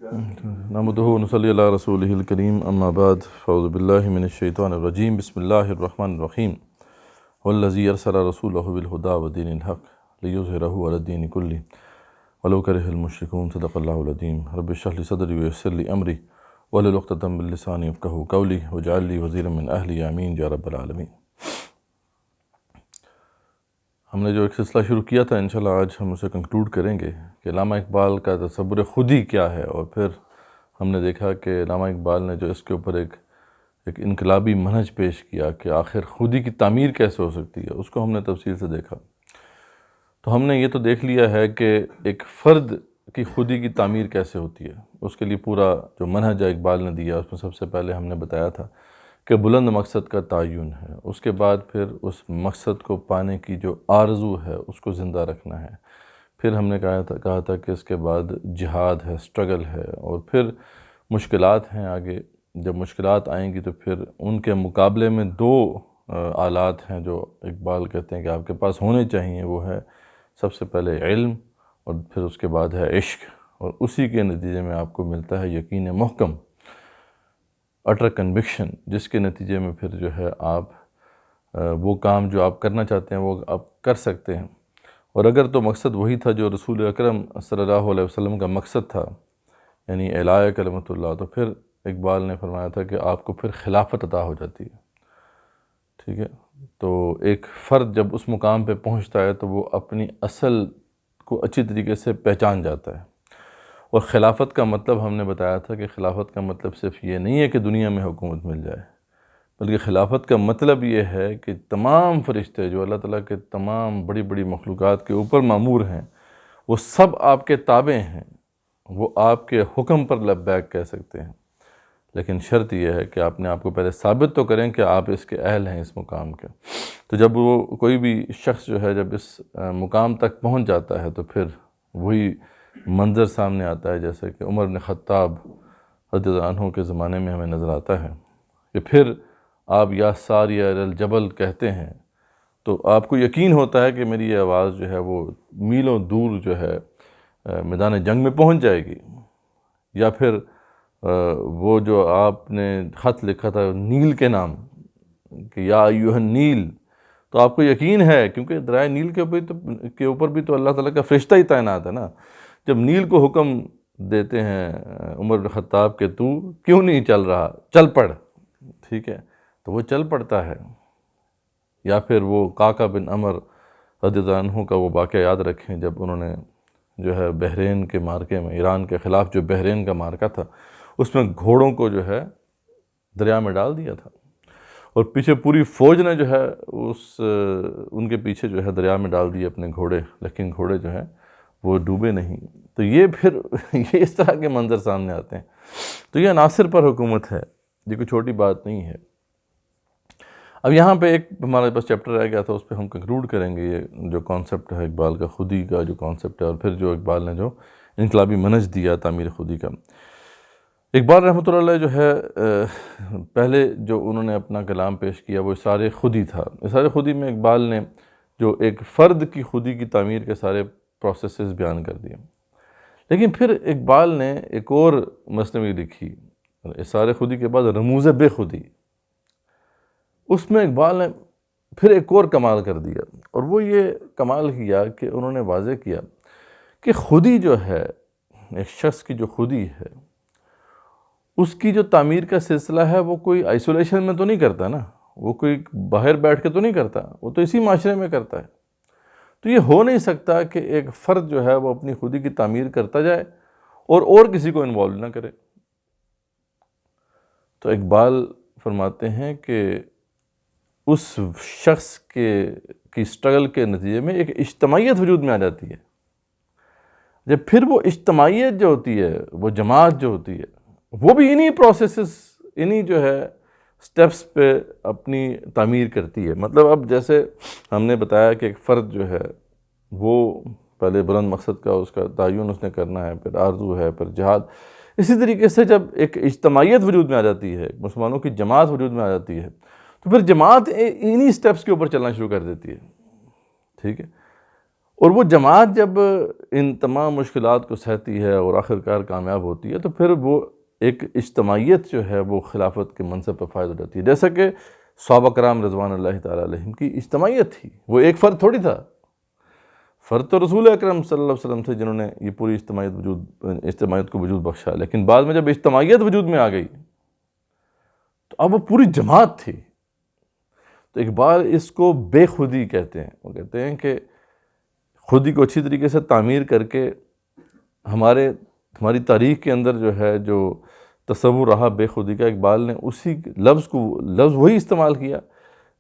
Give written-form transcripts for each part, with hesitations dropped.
نحمدہ ونصلی علی رسولہ الکریم اما بعد فاعوذ باللہ من الشیطان الرجیم بسم اللہ الرحمن الرحیم والذی ارسل رسولہ بالہدی ودین الحق لیظہرہ علی الدین کلہ ولو کرہ المشرکون صدق اللہ العظیم رب اشرح لی صدری ویسر لی امری واحلل عقدۃ من لسانی یفقہوا قولی واجعل لی وزیرا من اہلی آمین یا رب العالمین۔ ہم نے جو ایک سلسلہ شروع کیا تھا انشاءاللہ آج ہم اسے کنکلوڈ کریں گے کہ علامہ اقبال کا تصور خودی کیا ہے، اور پھر ہم نے دیکھا کہ علامہ اقبال نے جو اس کے اوپر ایک انقلابی منہج پیش کیا کہ آخر خودی کی تعمیر کیسے ہو سکتی ہے، اس کو ہم نے تفصیل سے دیکھا۔ تو ہم نے یہ تو دیکھ لیا ہے کہ ایک فرد کی خودی کی تعمیر کیسے ہوتی ہے، اس کے لیے پورا جو منہج اقبال نے دیا اس میں سب سے پہلے ہم نے بتایا تھا کہ بلند مقصد کا تعین ہے، اس کے بعد پھر اس مقصد کو پانے کی جو آرزو ہے اس کو زندہ رکھنا ہے، پھر ہم نے کہا تھا کہ اس کے بعد جہاد ہے، سٹرگل ہے، اور پھر مشکلات ہیں آگے۔ جب مشکلات آئیں گی تو پھر ان کے مقابلے میں دو آلات ہیں جو اقبال کہتے ہیں کہ آپ کے پاس ہونے چاہیے، وہ ہے سب سے پہلے علم اور پھر اس کے بعد ہے عشق، اور اسی کے نتیجے میں آپ کو ملتا ہے یقین محکم، اٹر کنوکشن، جس کے نتیجے میں پھر جو ہے آپ وہ کام جو آپ کرنا چاہتے ہیں وہ آپ کر سکتے ہیں۔ اور اگر تو مقصد وہی تھا جو رسول اکرم صلی اللہ علیہ وسلم کا مقصد تھا، یعنی اعلاء کلمۃ اللہ، تو پھر اقبال نے فرمایا تھا کہ آپ کو پھر خلافت عطا ہو جاتی ہے، ٹھیک ہے۔ تو ایک فرد جب اس مقام پہ پہنچتا ہے تو وہ اپنی اصل کو اچھی طریقے سے پہچان جاتا ہے۔ اور خلافت کا مطلب ہم نے بتایا تھا کہ خلافت کا مطلب صرف یہ نہیں ہے کہ دنیا میں حکومت مل جائے، بلکہ خلافت کا مطلب یہ ہے کہ تمام فرشتے جو اللہ تعالیٰ کے تمام بڑی بڑی مخلوقات کے اوپر مامور ہیں، وہ سب آپ کے تابع ہیں، وہ آپ کے حکم پر لبیک کہہ سکتے ہیں، لیکن شرط یہ ہے کہ آپ نے آپ کو پہلے ثابت تو کریں کہ آپ اس کے اہل ہیں اس مقام کے۔ تو جب وہ کوئی بھی شخص جو ہے جب اس مقام تک پہنچ جاتا ہے تو پھر وہی منظر سامنے آتا ہے جیسے کہ عمر بن خطاب رضی اللہ عنہ کے زمانے میں ہمیں نظر آتا ہے کہ پھر آپ یا ساری الجبل کہتے ہیں تو آپ کو یقین ہوتا ہے کہ میری یہ آواز جو ہے وہ میلوں دور جو ہے میدان جنگ میں پہنچ جائے گی، یا پھر وہ جو آپ نے خط لکھا تھا نیل کے نام کہ یا ایھا النیل، تو آپ کو یقین ہے کیونکہ دریائے نیل کے اوپر بھی تو اللہ تعالیٰ کا فرشتہ ہی تعینات ہے نا۔ جب نیل کو حکم دیتے ہیں عمر بن خطاب کہ تو کیوں نہیں چل رہا، چل پڑ، ٹھیک ہے، تو وہ چل پڑتا ہے۔ یا پھر وہ قعقاع بن عمر رضی اللہ عنہ کا وہ واقعہ یاد رکھیں جب انہوں نے جو ہے بحرین کے مارکے میں ایران کے خلاف جو بحرین کا مارکہ تھا اس میں گھوڑوں کو جو ہے دریا میں ڈال دیا تھا، اور پیچھے پوری فوج نے جو ہے ان کے پیچھے جو ہے دریا میں ڈال دیے اپنے گھوڑے، لیکن گھوڑے جو ہیں وہ ڈوبے نہیں۔ تو یہ پھر یہ اس طرح کے منظر سامنے آتے ہیں۔ تو یہ عناصر پر حکومت ہے، یہ کوئی چھوٹی بات نہیں ہے۔ اب یہاں پہ ایک ہمارے پاس چیپٹر رہ گیا تھا، اس پہ ہم کنکلوڈ کریں گے یہ جو کانسیپٹ ہے اقبال کا، خودی کا جو کانسیپٹ ہے، اور پھر جو اقبال نے جو انقلابی منہج دیا تعمیر خودی کا۔ اقبال رحمۃ اللہ علیہ جو ہے پہلے جو انہوں نے اپنا کلام پیش کیا وہ اشارے خودی تھا۔ اشارے خودی میں اقبال نے جو ایک فرد کی خودی کی تعمیر کے سارے پروسیسز بیان کر دیے، لیکن پھر اقبال نے ایک اور مثنوی لکھی اشارے خودی کے بعد رموز بے خودی۔ اس میں اقبال نے پھر ایک اور کمال کر دیا، اور وہ یہ کمال کیا کہ انہوں نے واضح کیا کہ خودی جو ہے، ایک شخص کی جو خودی ہے، اس کی جو تعمیر کا سلسلہ ہے وہ کوئی آئسولیشن میں تو نہیں کرتا نا، وہ کوئی باہر بیٹھ کے تو نہیں کرتا، وہ تو اسی معاشرے میں کرتا ہے۔ تو یہ ہو نہیں سکتا کہ ایک فرد جو ہے وہ اپنی خودی کی تعمیر کرتا جائے اور کسی کو انوالو نہ کرے۔ تو اقبال فرماتے ہیں کہ اس شخص کی سٹرگل کے نتیجے میں ایک اجتماعیت وجود میں آ جاتی ہے۔ جب پھر وہ اجتماعیت جو ہوتی ہے، وہ جماعت جو ہوتی ہے، وہ بھی انہی پروسیسز، انہی جو ہے سٹیپس پہ اپنی تعمیر کرتی ہے۔ مطلب اب جیسے ہم نے بتایا کہ ایک فرد جو ہے وہ پہلے بلند مقصد کا اس کا تعین اس نے کرنا ہے، پھر آرزو ہے، پھر جہاد۔ اسی طریقے سے جب ایک اجتماعیت وجود میں آ جاتی ہے، مسلمانوں کی جماعت وجود میں آ جاتی ہے، تو پھر جماعت انہی سٹیپس کے اوپر چلنا شروع کر دیتی ہے، ٹھیک ہے۔ اور وہ جماعت جب ان تمام مشکلات کو سہتی ہے اور آخر کار کامیاب ہوتی ہے تو پھر وہ ایک اجتماعیت جو ہے وہ خلافت کے منصب پر فائدہ اٹھاتی ہے، جیسا کہ صحابہ کرام رضوان اللہ تعالیٰ علیہم کی اجتماعیت تھی۔ وہ ایک فرد تھوڑی تھا، فرد تو رسول اکرم صلی اللہ علیہ وسلم تھے جنہوں نے یہ پوری اجتماعیت کو وجود بخشا، لیکن بعد میں جب اجتماعیت وجود میں آ گئی تو اب وہ پوری جماعت تھی۔ تو اقبال اس کو بے خودی کہتے ہیں، وہ کہتے ہیں کہ خودی کو اچھی طریقے سے تعمیر کر کے ہماری تاریخ کے اندر جو ہے جو تصور رہا بے خودی کا، اقبال نے اسی لفظ وہی استعمال کیا،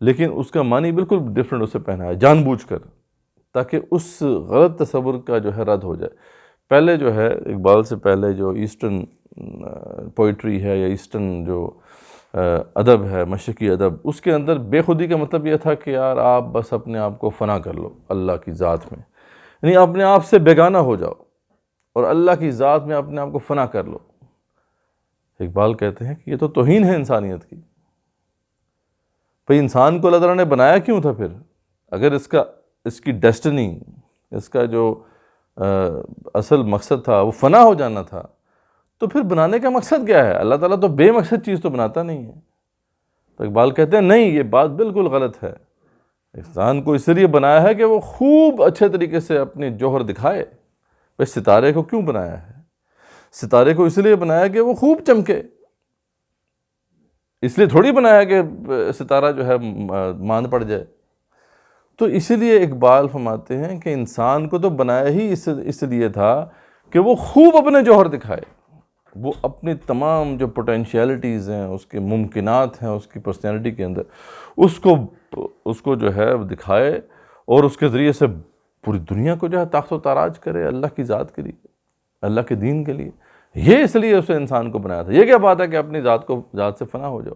لیکن اس کا معنی بالکل ڈیفرنٹ اسے پہنا ہے جان بوجھ کر، تاکہ اس غلط تصور کا جو ہے رد ہو جائے۔ پہلے جو ہے اقبال سے پہلے جو ایسٹرن پوئٹری ہے یا ایسٹرن جو ادب ہے، مشرقی ادب، اس کے اندر بے خودی کا مطلب یہ تھا کہ یار آپ بس اپنے آپ کو فنا کر لو اللہ کی ذات میں، یعنی اپنے آپ سے بیگانہ ہو جاؤ اور اللہ کی ذات میں اپنے آپ کو فنا کر لو۔ اقبال کہتے ہیں کہ یہ تو توہین ہے انسانیت کی۔ بھئی انسان کو اللہ تعالیٰ نے بنایا کیوں تھا پھر؟ اگر اس کی ڈیسٹنی، اس کا جو اصل مقصد تھا وہ فنا ہو جانا تھا، تو پھر بنانے کا مقصد کیا ہے؟ اللہ تعالیٰ تو بے مقصد چیز تو بناتا نہیں ہے۔ تو اقبال کہتے ہیں نہیں، یہ بات بالکل غلط ہے۔ انسان کو اس لیے بنایا ہے کہ وہ خوب اچھے طریقے سے اپنے جوہر دکھائے۔ بھئی ستارے کو کیوں بنایا ہے؟ ستارے کو اس لیے بنایا کہ وہ خوب چمکے، اس لیے تھوڑی بنایا کہ ستارہ جو ہے ماند پڑ جائے۔ تو اسی لیے اقبال فرماتے ہیں کہ انسان کو تو بنایا ہی اس لیے تھا کہ وہ خوب اپنے جوہر دکھائے، وہ اپنی تمام جو پوٹینشیلٹیز ہیں، اس کے ممکنات ہیں اس کی پرسنالٹی کے اندر، اس کو جو ہے دکھائے اور اس کے ذریعے سے پوری دنیا کو جو ہے تاخت و تاراج کرے اللہ کی ذات کے لیے، اللہ کے دین کے لیے۔ یہ اس لیے اسے انسان کو بنایا تھا۔ یہ کیا بات ہے کہ اپنی ذات سے فنا ہو جاؤ؟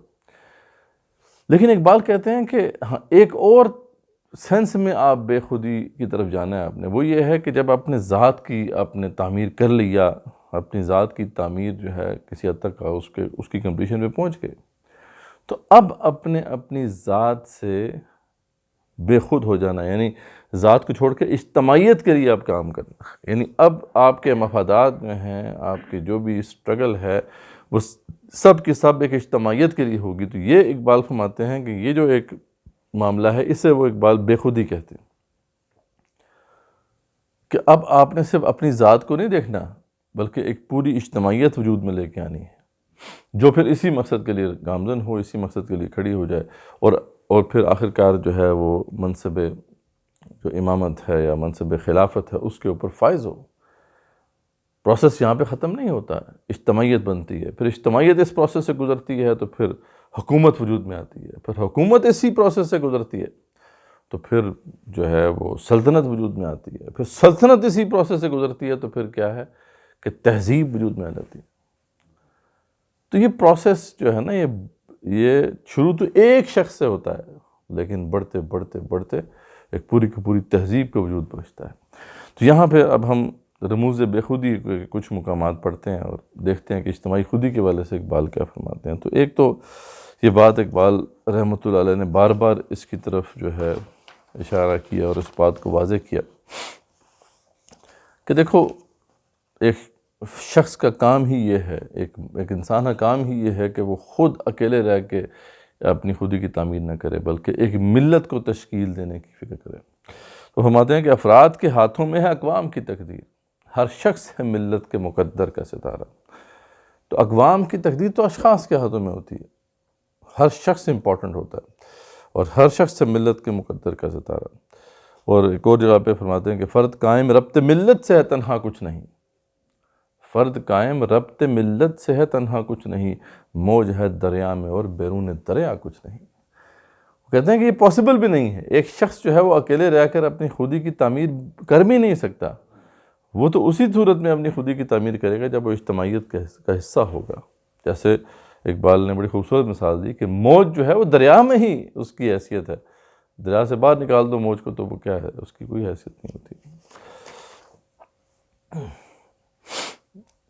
لیکن اقبال کہتے ہیں کہ ایک اور سینس میں آپ بے خودی کی طرف جانا ہے آپ نے، وہ یہ ہے کہ جب اپنے ذات کی آپ نے تعمیر کر لیا، اپنی ذات کی تعمیر جو ہے کسی حد تک اس کی کمپلیشن پہ پہنچ گئے، تو اب اپنی ذات سے بے خود ہو جانا، یعنی ذات کو چھوڑ کے اجتماعیت کے لیے آپ کام کرنا، یعنی اب آپ کے مفادات میں ہیں، آپ کے جو بھی اسٹرگل ہے وہ سب کی سب ایک اجتماعیت کے لیے ہوگی۔ تو یہ اقبال فرماتے ہیں کہ یہ جو ایک معاملہ ہے اسے وہ اقبال بے خودی کہتے ہیں، کہ اب آپ نے صرف اپنی ذات کو نہیں دیکھنا بلکہ ایک پوری اجتماعیت وجود میں لے کے آنی ہے، جو پھر اسی مقصد کے لیے گامزن ہو، اسی مقصد کے لیے کھڑی ہو جائے، اور پھر آخر کار جو ہے وہ منصب جو امامت ہے یا منصب خلافت ہے اس کے اوپر فائز ہو۔ پروسیس یہاں پہ ختم نہیں ہوتا، اجتماعیت بنتی ہے، پھر اجتماعیت اس پروسیس سے گزرتی ہے تو پھر حکومت وجود میں آتی ہے، پھر حکومت اسی پروسیس سے گزرتی ہے تو پھر جو ہے وہ سلطنت وجود میں آتی ہے، پھر سلطنت اسی پروسیس سے گزرتی ہے تو پھر کیا ہے کہ تہذیب وجود میں آ جاتی ہے۔ تو یہ پروسیس جو ہے نا یہ شروع تو ایک شخص سے ہوتا ہے، لیکن بڑھتے بڑھتے بڑھتے ایک پوری کی پوری تہذیب کا وجود بخشتا ہے۔ تو یہاں پہ اب ہم رموز بے خودی کے کچھ مقامات پڑھتے ہیں اور دیکھتے ہیں کہ اجتماعی خودی کے والے سے اقبال کیا فرماتے ہیں۔ تو ایک تو یہ بات اقبال رحمۃ اللہ علیہ نے بار بار اس کی طرف جو ہے اشارہ کیا اور اس بات کو واضح کیا کہ دیکھو ایک شخص کا کام ہی یہ ہے، ایک انسان کا کام ہی یہ ہے کہ وہ خود اکیلے رہ کے اپنی خودی کی تعمیر نہ کرے بلکہ ایک ملت کو تشکیل دینے کی فکر کرے۔ تو فرماتے ہیں کہ افراد کے ہاتھوں میں ہے اقوام کی تقدیر، ہر شخص ہے ملت کے مقدر کا ستارہ۔ تو اقوام کی تقدیر تو اشخاص کے ہاتھوں میں ہوتی ہے، ہر شخص امپورٹنٹ ہوتا ہے اور ہر شخص ہے ملت کے مقدر کا ستارہ۔ اور ایک اور جگہ پہ فرماتے ہیں کہ فرد قائم ربط ملت سے ہے تنہا کچھ نہیں، فرد قائم ربط ملت سے ہے تنہا کچھ نہیں، موج ہے دریا میں اور بیرون دریا کچھ نہیں۔ وہ کہتے ہیں کہ یہ پاسبل بھی نہیں ہے، ایک شخص جو ہے وہ اکیلے رہ کر اپنی خودی کی تعمیر کر بھی نہیں سکتا، وہ تو اسی صورت میں اپنی خودی کی تعمیر کرے گا جب وہ اجتماعیت کا حصہ ہوگا۔ جیسے اقبال نے بڑی خوبصورت مثال دی کہ موج جو ہے وہ دریا میں ہی اس کی حیثیت ہے، دریا سے باہر نکال دو موج کو تو وہ کیا ہے، اس کی کوئی حیثیت نہیں ہوتی۔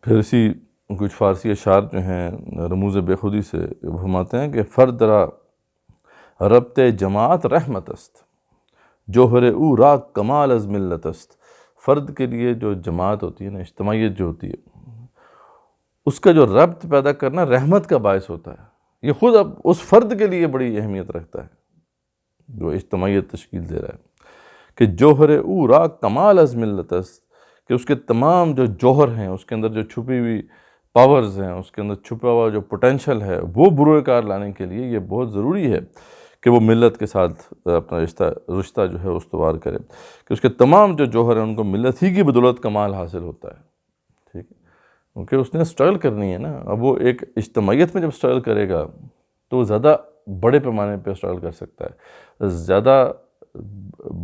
پھر اسی کچھ فارسی اشعار جو ہیں رموز بے خودی سے فرماتے ہیں کہ فرد را ربط جماعت رحمت است، جوہر او را کمال از ملت است. فرد کے لیے جو جماعت ہوتی ہے نا، اجتماعیت جو ہوتی ہے، اس کا جو ربط پیدا کرنا رحمت کا باعث ہوتا ہے. یہ خود اب اس فرد کے لیے بڑی اہمیت رکھتا ہے جو اجتماعیت تشکیل دے رہا ہے، کہ جوہر او را کمال از ملت است، کہ اس کے تمام جو جوہر ہیں، اس کے اندر جو چھپی ہوئی پاورز ہیں، اس کے اندر چھپا ہوا جو پوٹینشل ہے، وہ بروئے کار لانے کے لیے یہ بہت ضروری ہے کہ وہ ملت کے ساتھ اپنا رشتہ جو ہے استوار کرے، کہ اس کے تمام جو جوہر ہیں ان کو ملت ہی کی بدولت کمال حاصل ہوتا ہے. ٹھیک ہے، کیونکہ اس نے اسٹرگل کرنی ہے نا. اب وہ ایک اجتماعیت میں جب اسٹرگل کرے گا تو وہ زیادہ بڑے پیمانے پہ اسٹرگل کر سکتا ہے، زیادہ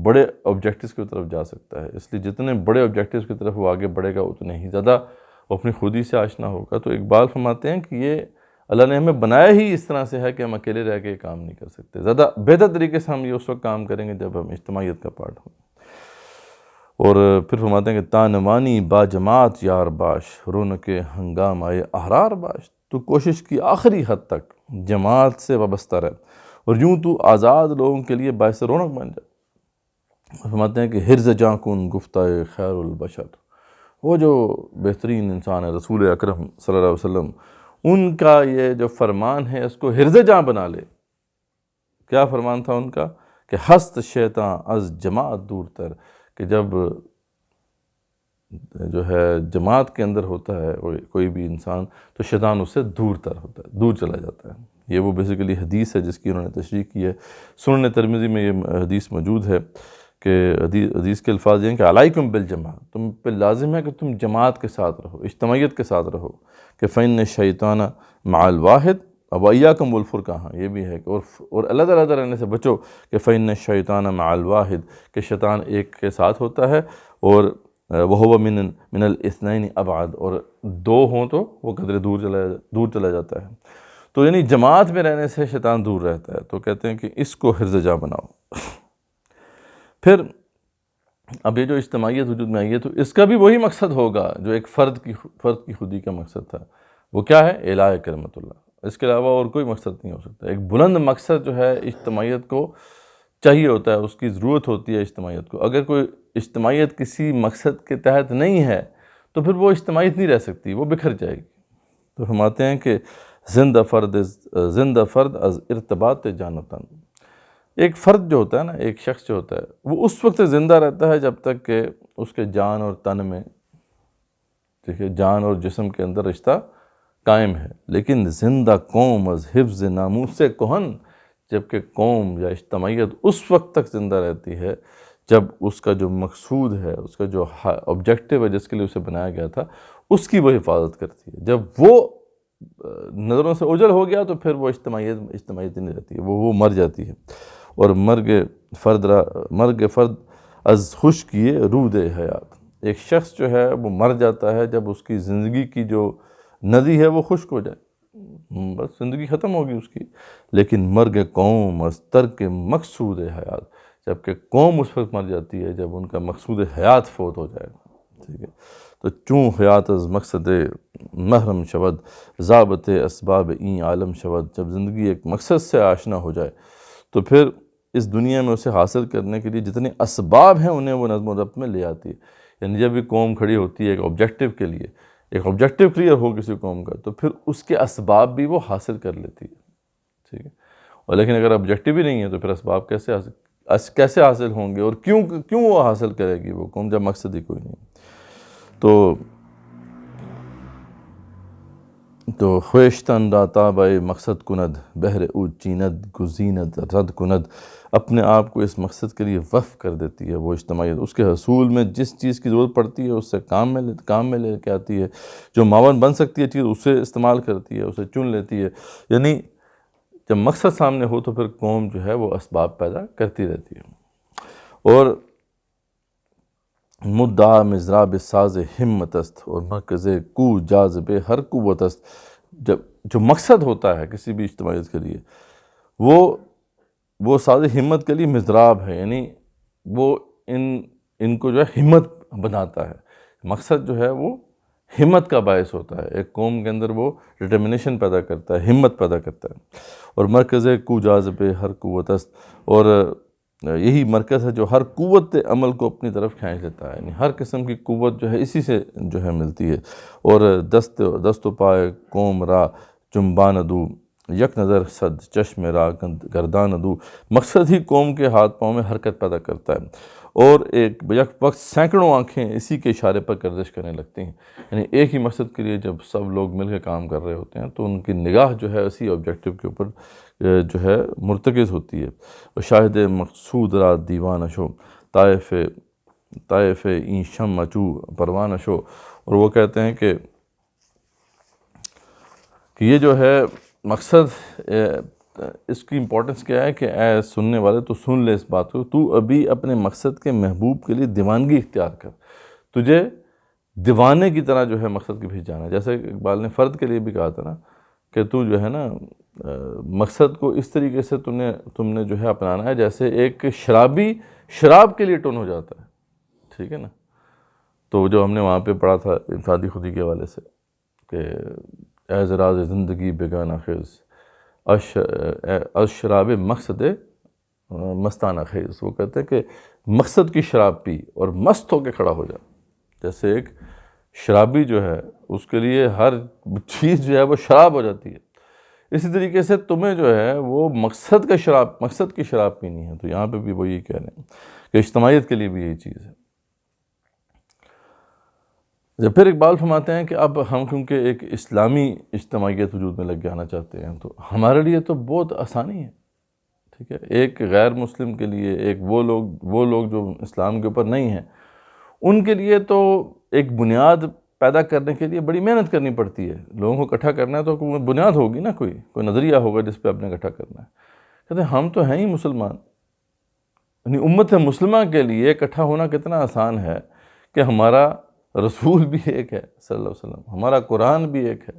بڑے آبجیکٹیوز کی طرف جا سکتا ہے. اس لیے جتنے بڑے آبجیکٹیوز کی طرف وہ آگے بڑھے گا اتنے ہی زیادہ وہ اپنی خودی سے آشنا ہوگا. تو اقبال فرماتے ہیں کہ یہ اللہ نے ہمیں بنایا ہی اس طرح سے ہے کہ ہم اکیلے رہ کے یہ کام نہیں کر سکتے. زیادہ بہتر طریقے سے ہم یہ اس وقت کام کریں گے جب ہم اجتماعیت کا پارٹ ہوں. اور پھر فرماتے ہیں کہ تانوانی با جماعت یار باش، رونق ہنگام آئے احرار باش. تو کوشش کی آخری حد تک جماعت سے وابستہ رہ، اور یوں تو آزاد لوگوں کے لیے باعث رونق بن جائے. فرماتے ہیں کہ حرز جاں کن گفتہ خیر البشر، وہ جو بہترین انسان ہے رسول اکرم صلی اللہ علیہ وسلم، ان کا یہ جو فرمان ہے اس کو حرز جاں بنا لے. کیا فرمان تھا ان کا؟ کہ ہست شیطان از جماعت دور تر، کہ جب جو ہے جماعت کے اندر ہوتا ہے کوئی بھی انسان تو شیطان اس سے دور تر ہوتا ہے، دور چلا جاتا ہے. یہ وہ بیسیکلی حدیث ہے جس کی انہوں نے تشریح کی ہے. سنن ترمذی میں یہ حدیث موجود ہے کہ حدیث کے الفاظ یہ ہیں کہ علیکم بالجماعت، تم پہ لازم ہے کہ تم جماعت کے ساتھ رہو، اجتماعیت کے ساتھ رہو. کہ فإن الشیطان مع الواحد وإیاکم والفرقہ، یہ بھی ہے کہ اور اللہ تعالیٰ رہنے سے بچو. کہ فإن الشیطان مع الواحد، کہ شیطان ایک کے ساتھ ہوتا ہے، اور وہو من الاثنین ابعد، اور دو ہوں تو وہ قدرے دور چلا جاتا ہے. تو یعنی جماعت میں رہنے سے شیطان دور رہتا ہے. تو کہتے ہیں کہ اس کو حرز جاں بناؤ. پھر اب یہ جو اجتماعیت وجود میں آئی ہے تو اس کا بھی وہی مقصد ہوگا جو ایک فرد کی خودی کا مقصد تھا. وہ کیا ہے؟ اعلاء کلمت اللہ. اس کے علاوہ اور کوئی مقصد نہیں ہو سکتا. ایک بلند مقصد جو ہے اجتماعیت کو چاہیے ہوتا ہے، اس کی ضرورت ہوتی ہے اجتماعیت کو. اگر کوئی اجتماعیت کسی مقصد کے تحت نہیں ہے تو پھر وہ اجتماعیت نہیں رہ سکتی، وہ بکھر جائے گی. تو فرماتے ہیں کہ زندہ فرد از ارتباط جانتاً، ایک فرد جو ہوتا ہے نا، ایک شخص جو ہوتا ہے وہ اس وقت زندہ رہتا ہے جب تک کہ اس کے جان اور تن میں، دیکھیے، جان اور جسم کے اندر رشتہ قائم ہے. لیکن زندہ قوم از حفظ ناموس سے کہن، جبکہ قوم یا اجتماعیت اس وقت تک زندہ رہتی ہے جب اس کا جو مقصود ہے، اس کا جو آبجیکٹیو ہے جس کے لیے اسے بنایا گیا تھا، اس کی وہ حفاظت کرتی ہے. جب وہ نظروں سے اوجھل ہو گیا تو پھر وہ اجتماعیت نہیں رہتی ہے، وہ مر جاتی ہے. اور مرگ فرد از خوش کیے رود حیات، ایک شخص جو ہے وہ مر جاتا ہے جب اس کی زندگی کی جو ندی ہے وہ خشک ہو جائے، بس زندگی ختم ہوگی اس کی. لیکن مرگ قوم از ترک مقصود حیات، جبکہ قوم اس وقت مر جاتی ہے جب ان کا مقصود حیات فوت ہو جائے. ٹھیک ہے، تو چون حیات از مقصد محرم شود، ضابط اسباب این عالم شود. جب زندگی ایک مقصد سے آشنا ہو جائے تو پھر اس دنیا میں اسے حاصل کرنے کے لیے جتنے اسباب ہیں انہیں وہ نظم و ضبط میں لے آتی ہے. یعنی جب یہ قوم کھڑی ہوتی ہے ایک آبجیکٹیو کے لیے، ایک آبجیکٹیو کلیئر ہو کسی قوم کا، تو پھر اس کے اسباب بھی وہ حاصل کر لیتی ہے. ٹھیک ہے، اور لیکن اگر آبجیکٹیو ہی نہیں ہے تو پھر اسباب کیسے حاصل ہوں گے، اور کیوں وہ حاصل کرے گی وہ قوم جب مقصد ہی کوئی نہیں. تو خویشتن را تابع مقصد کند، بہر او چیند گزیند رد کند. اپنے آپ کو اس مقصد کے لیے وقف کر دیتی ہے وہ اجتماعیت. اس کے حصول میں جس چیز کی ضرورت پڑتی ہے اس سے کام میں لے کے آتی ہے. جو معاون بن سکتی ہے چیز اسے استعمال کرتی ہے، اسے چن لیتی ہے. یعنی جب مقصد سامنے ہو تو پھر قوم جو ہے وہ اسباب پیدا کرتی رہتی ہے. اور مدعا مضراب ساز ہمت است، اور مرکز کو جاذب ہر قوت است. جب جو مقصد ہوتا ہے کسی بھی اجتماعیت کے لیے وہ ساز ہمت کے لیے مضراب ہے، یعنی وہ ان کو جو ہے ہمت بناتا ہے. مقصد جو ہے وہ ہمت کا باعث ہوتا ہے، ایک قوم کے اندر وہ ڈٹرمنیشن پیدا کرتا ہے، ہمت پیدا کرتا ہے. اور مرکز کو جاذب ہر قوت است، اور یہی مرکز ہے جو ہر قوت عمل کو اپنی طرف کھینچ لیتا ہے، یعنی ہر قسم کی قوت جو ہے اسی سے جو ہے ملتی ہے۔ اور دست و پائے قوم را جنبان دو، یک نظر صد چشم را گردان دو، مقصد ہی قوم کے ہاتھ پاؤں میں حرکت پیدا کرتا ہے، اور ایک یک وقت سینکڑوں آنکھیں اسی کے اشارے پر گردش کرنے لگتی ہیں، یعنی ایک ہی مقصد کے لیے جب سب لوگ مل کے کام کر رہے ہوتے ہیں تو ان کی نگاہ جو ہے اسی آبجیکٹو کے اوپر جو ہے مرتکز ہوتی ہے۔ شاہد مقصود را دیوان شو، طائف این شم چو پروان شو، اور وہ کہتے ہیں کہ یہ جو ہے مقصد، اس کی امپورٹنس کیا ہے کہ اے سننے والے تو سن لے اس بات کو، تو ابھی اپنے مقصد کے محبوب کے لیے دیوانگی اختیار کر، تجھے دیوانے کی طرح جو ہے مقصد کے پیچھے جانا ہے۔ جیسے اقبال نے فرد کے لیے بھی کہا تھا نا کہ تو جو ہے نا مقصد کو اس طریقے سے تم نے جو ہے اپنانا ہے جیسے ایک شرابی شراب کے لیے ٹون ہو جاتا ہے، ٹھیک ہے نا۔ تو جو ہم نے وہاں پہ پڑھا تھا انفرادی خودی کے حوالے سے کہ اے راز زندگی بیگانہ خیز از شراب مقصد مستانہ خیز، وہ کہتے ہیں کہ مقصد کی شراب پی اور مست ہو کے کھڑا ہو جا۔ جیسے ایک شرابی جو ہے اس کے لیے ہر چیز جو ہے وہ شراب ہو جاتی ہے، اسی طریقے سے تمہیں جو ہے وہ مقصد کی شراب پینی ہے۔ تو یہاں پہ بھی وہ یہ کہہ رہے ہیں کہ اجتماعیت کے لیے بھی یہی چیز ہے۔ جب پھر اقبال فرماتے ہیں کہ اب ہم کیونکہ ایک اسلامی اجتماعیت وجود میں لگ کے آنا چاہتے ہیں تو ہمارے لیے تو بہت آسانی ہے، ٹھیک ہے۔ ایک غیر مسلم کے لیے، ایک وہ لوگ جو اسلام کے اوپر نہیں ہیں، ان کے لیے تو ایک بنیاد پیدا کرنے کے لیے بڑی محنت کرنی پڑتی ہے۔ لوگوں کو اکٹھا کرنا ہے تو کوئی بنیاد ہوگی نا، کوئی نظریہ ہوگا جس پہ اپنے اکٹھا کرنا ہے۔ کہتے ہیں ہم تو ہیں ہی مسلمان، یعنی امت مسلمہ کے لیے اکٹھا ہونا کتنا آسان ہے کہ ہمارا رسول بھی ایک ہے صلی اللہ علیہ وسلم، ہمارا قرآن بھی ایک ہے،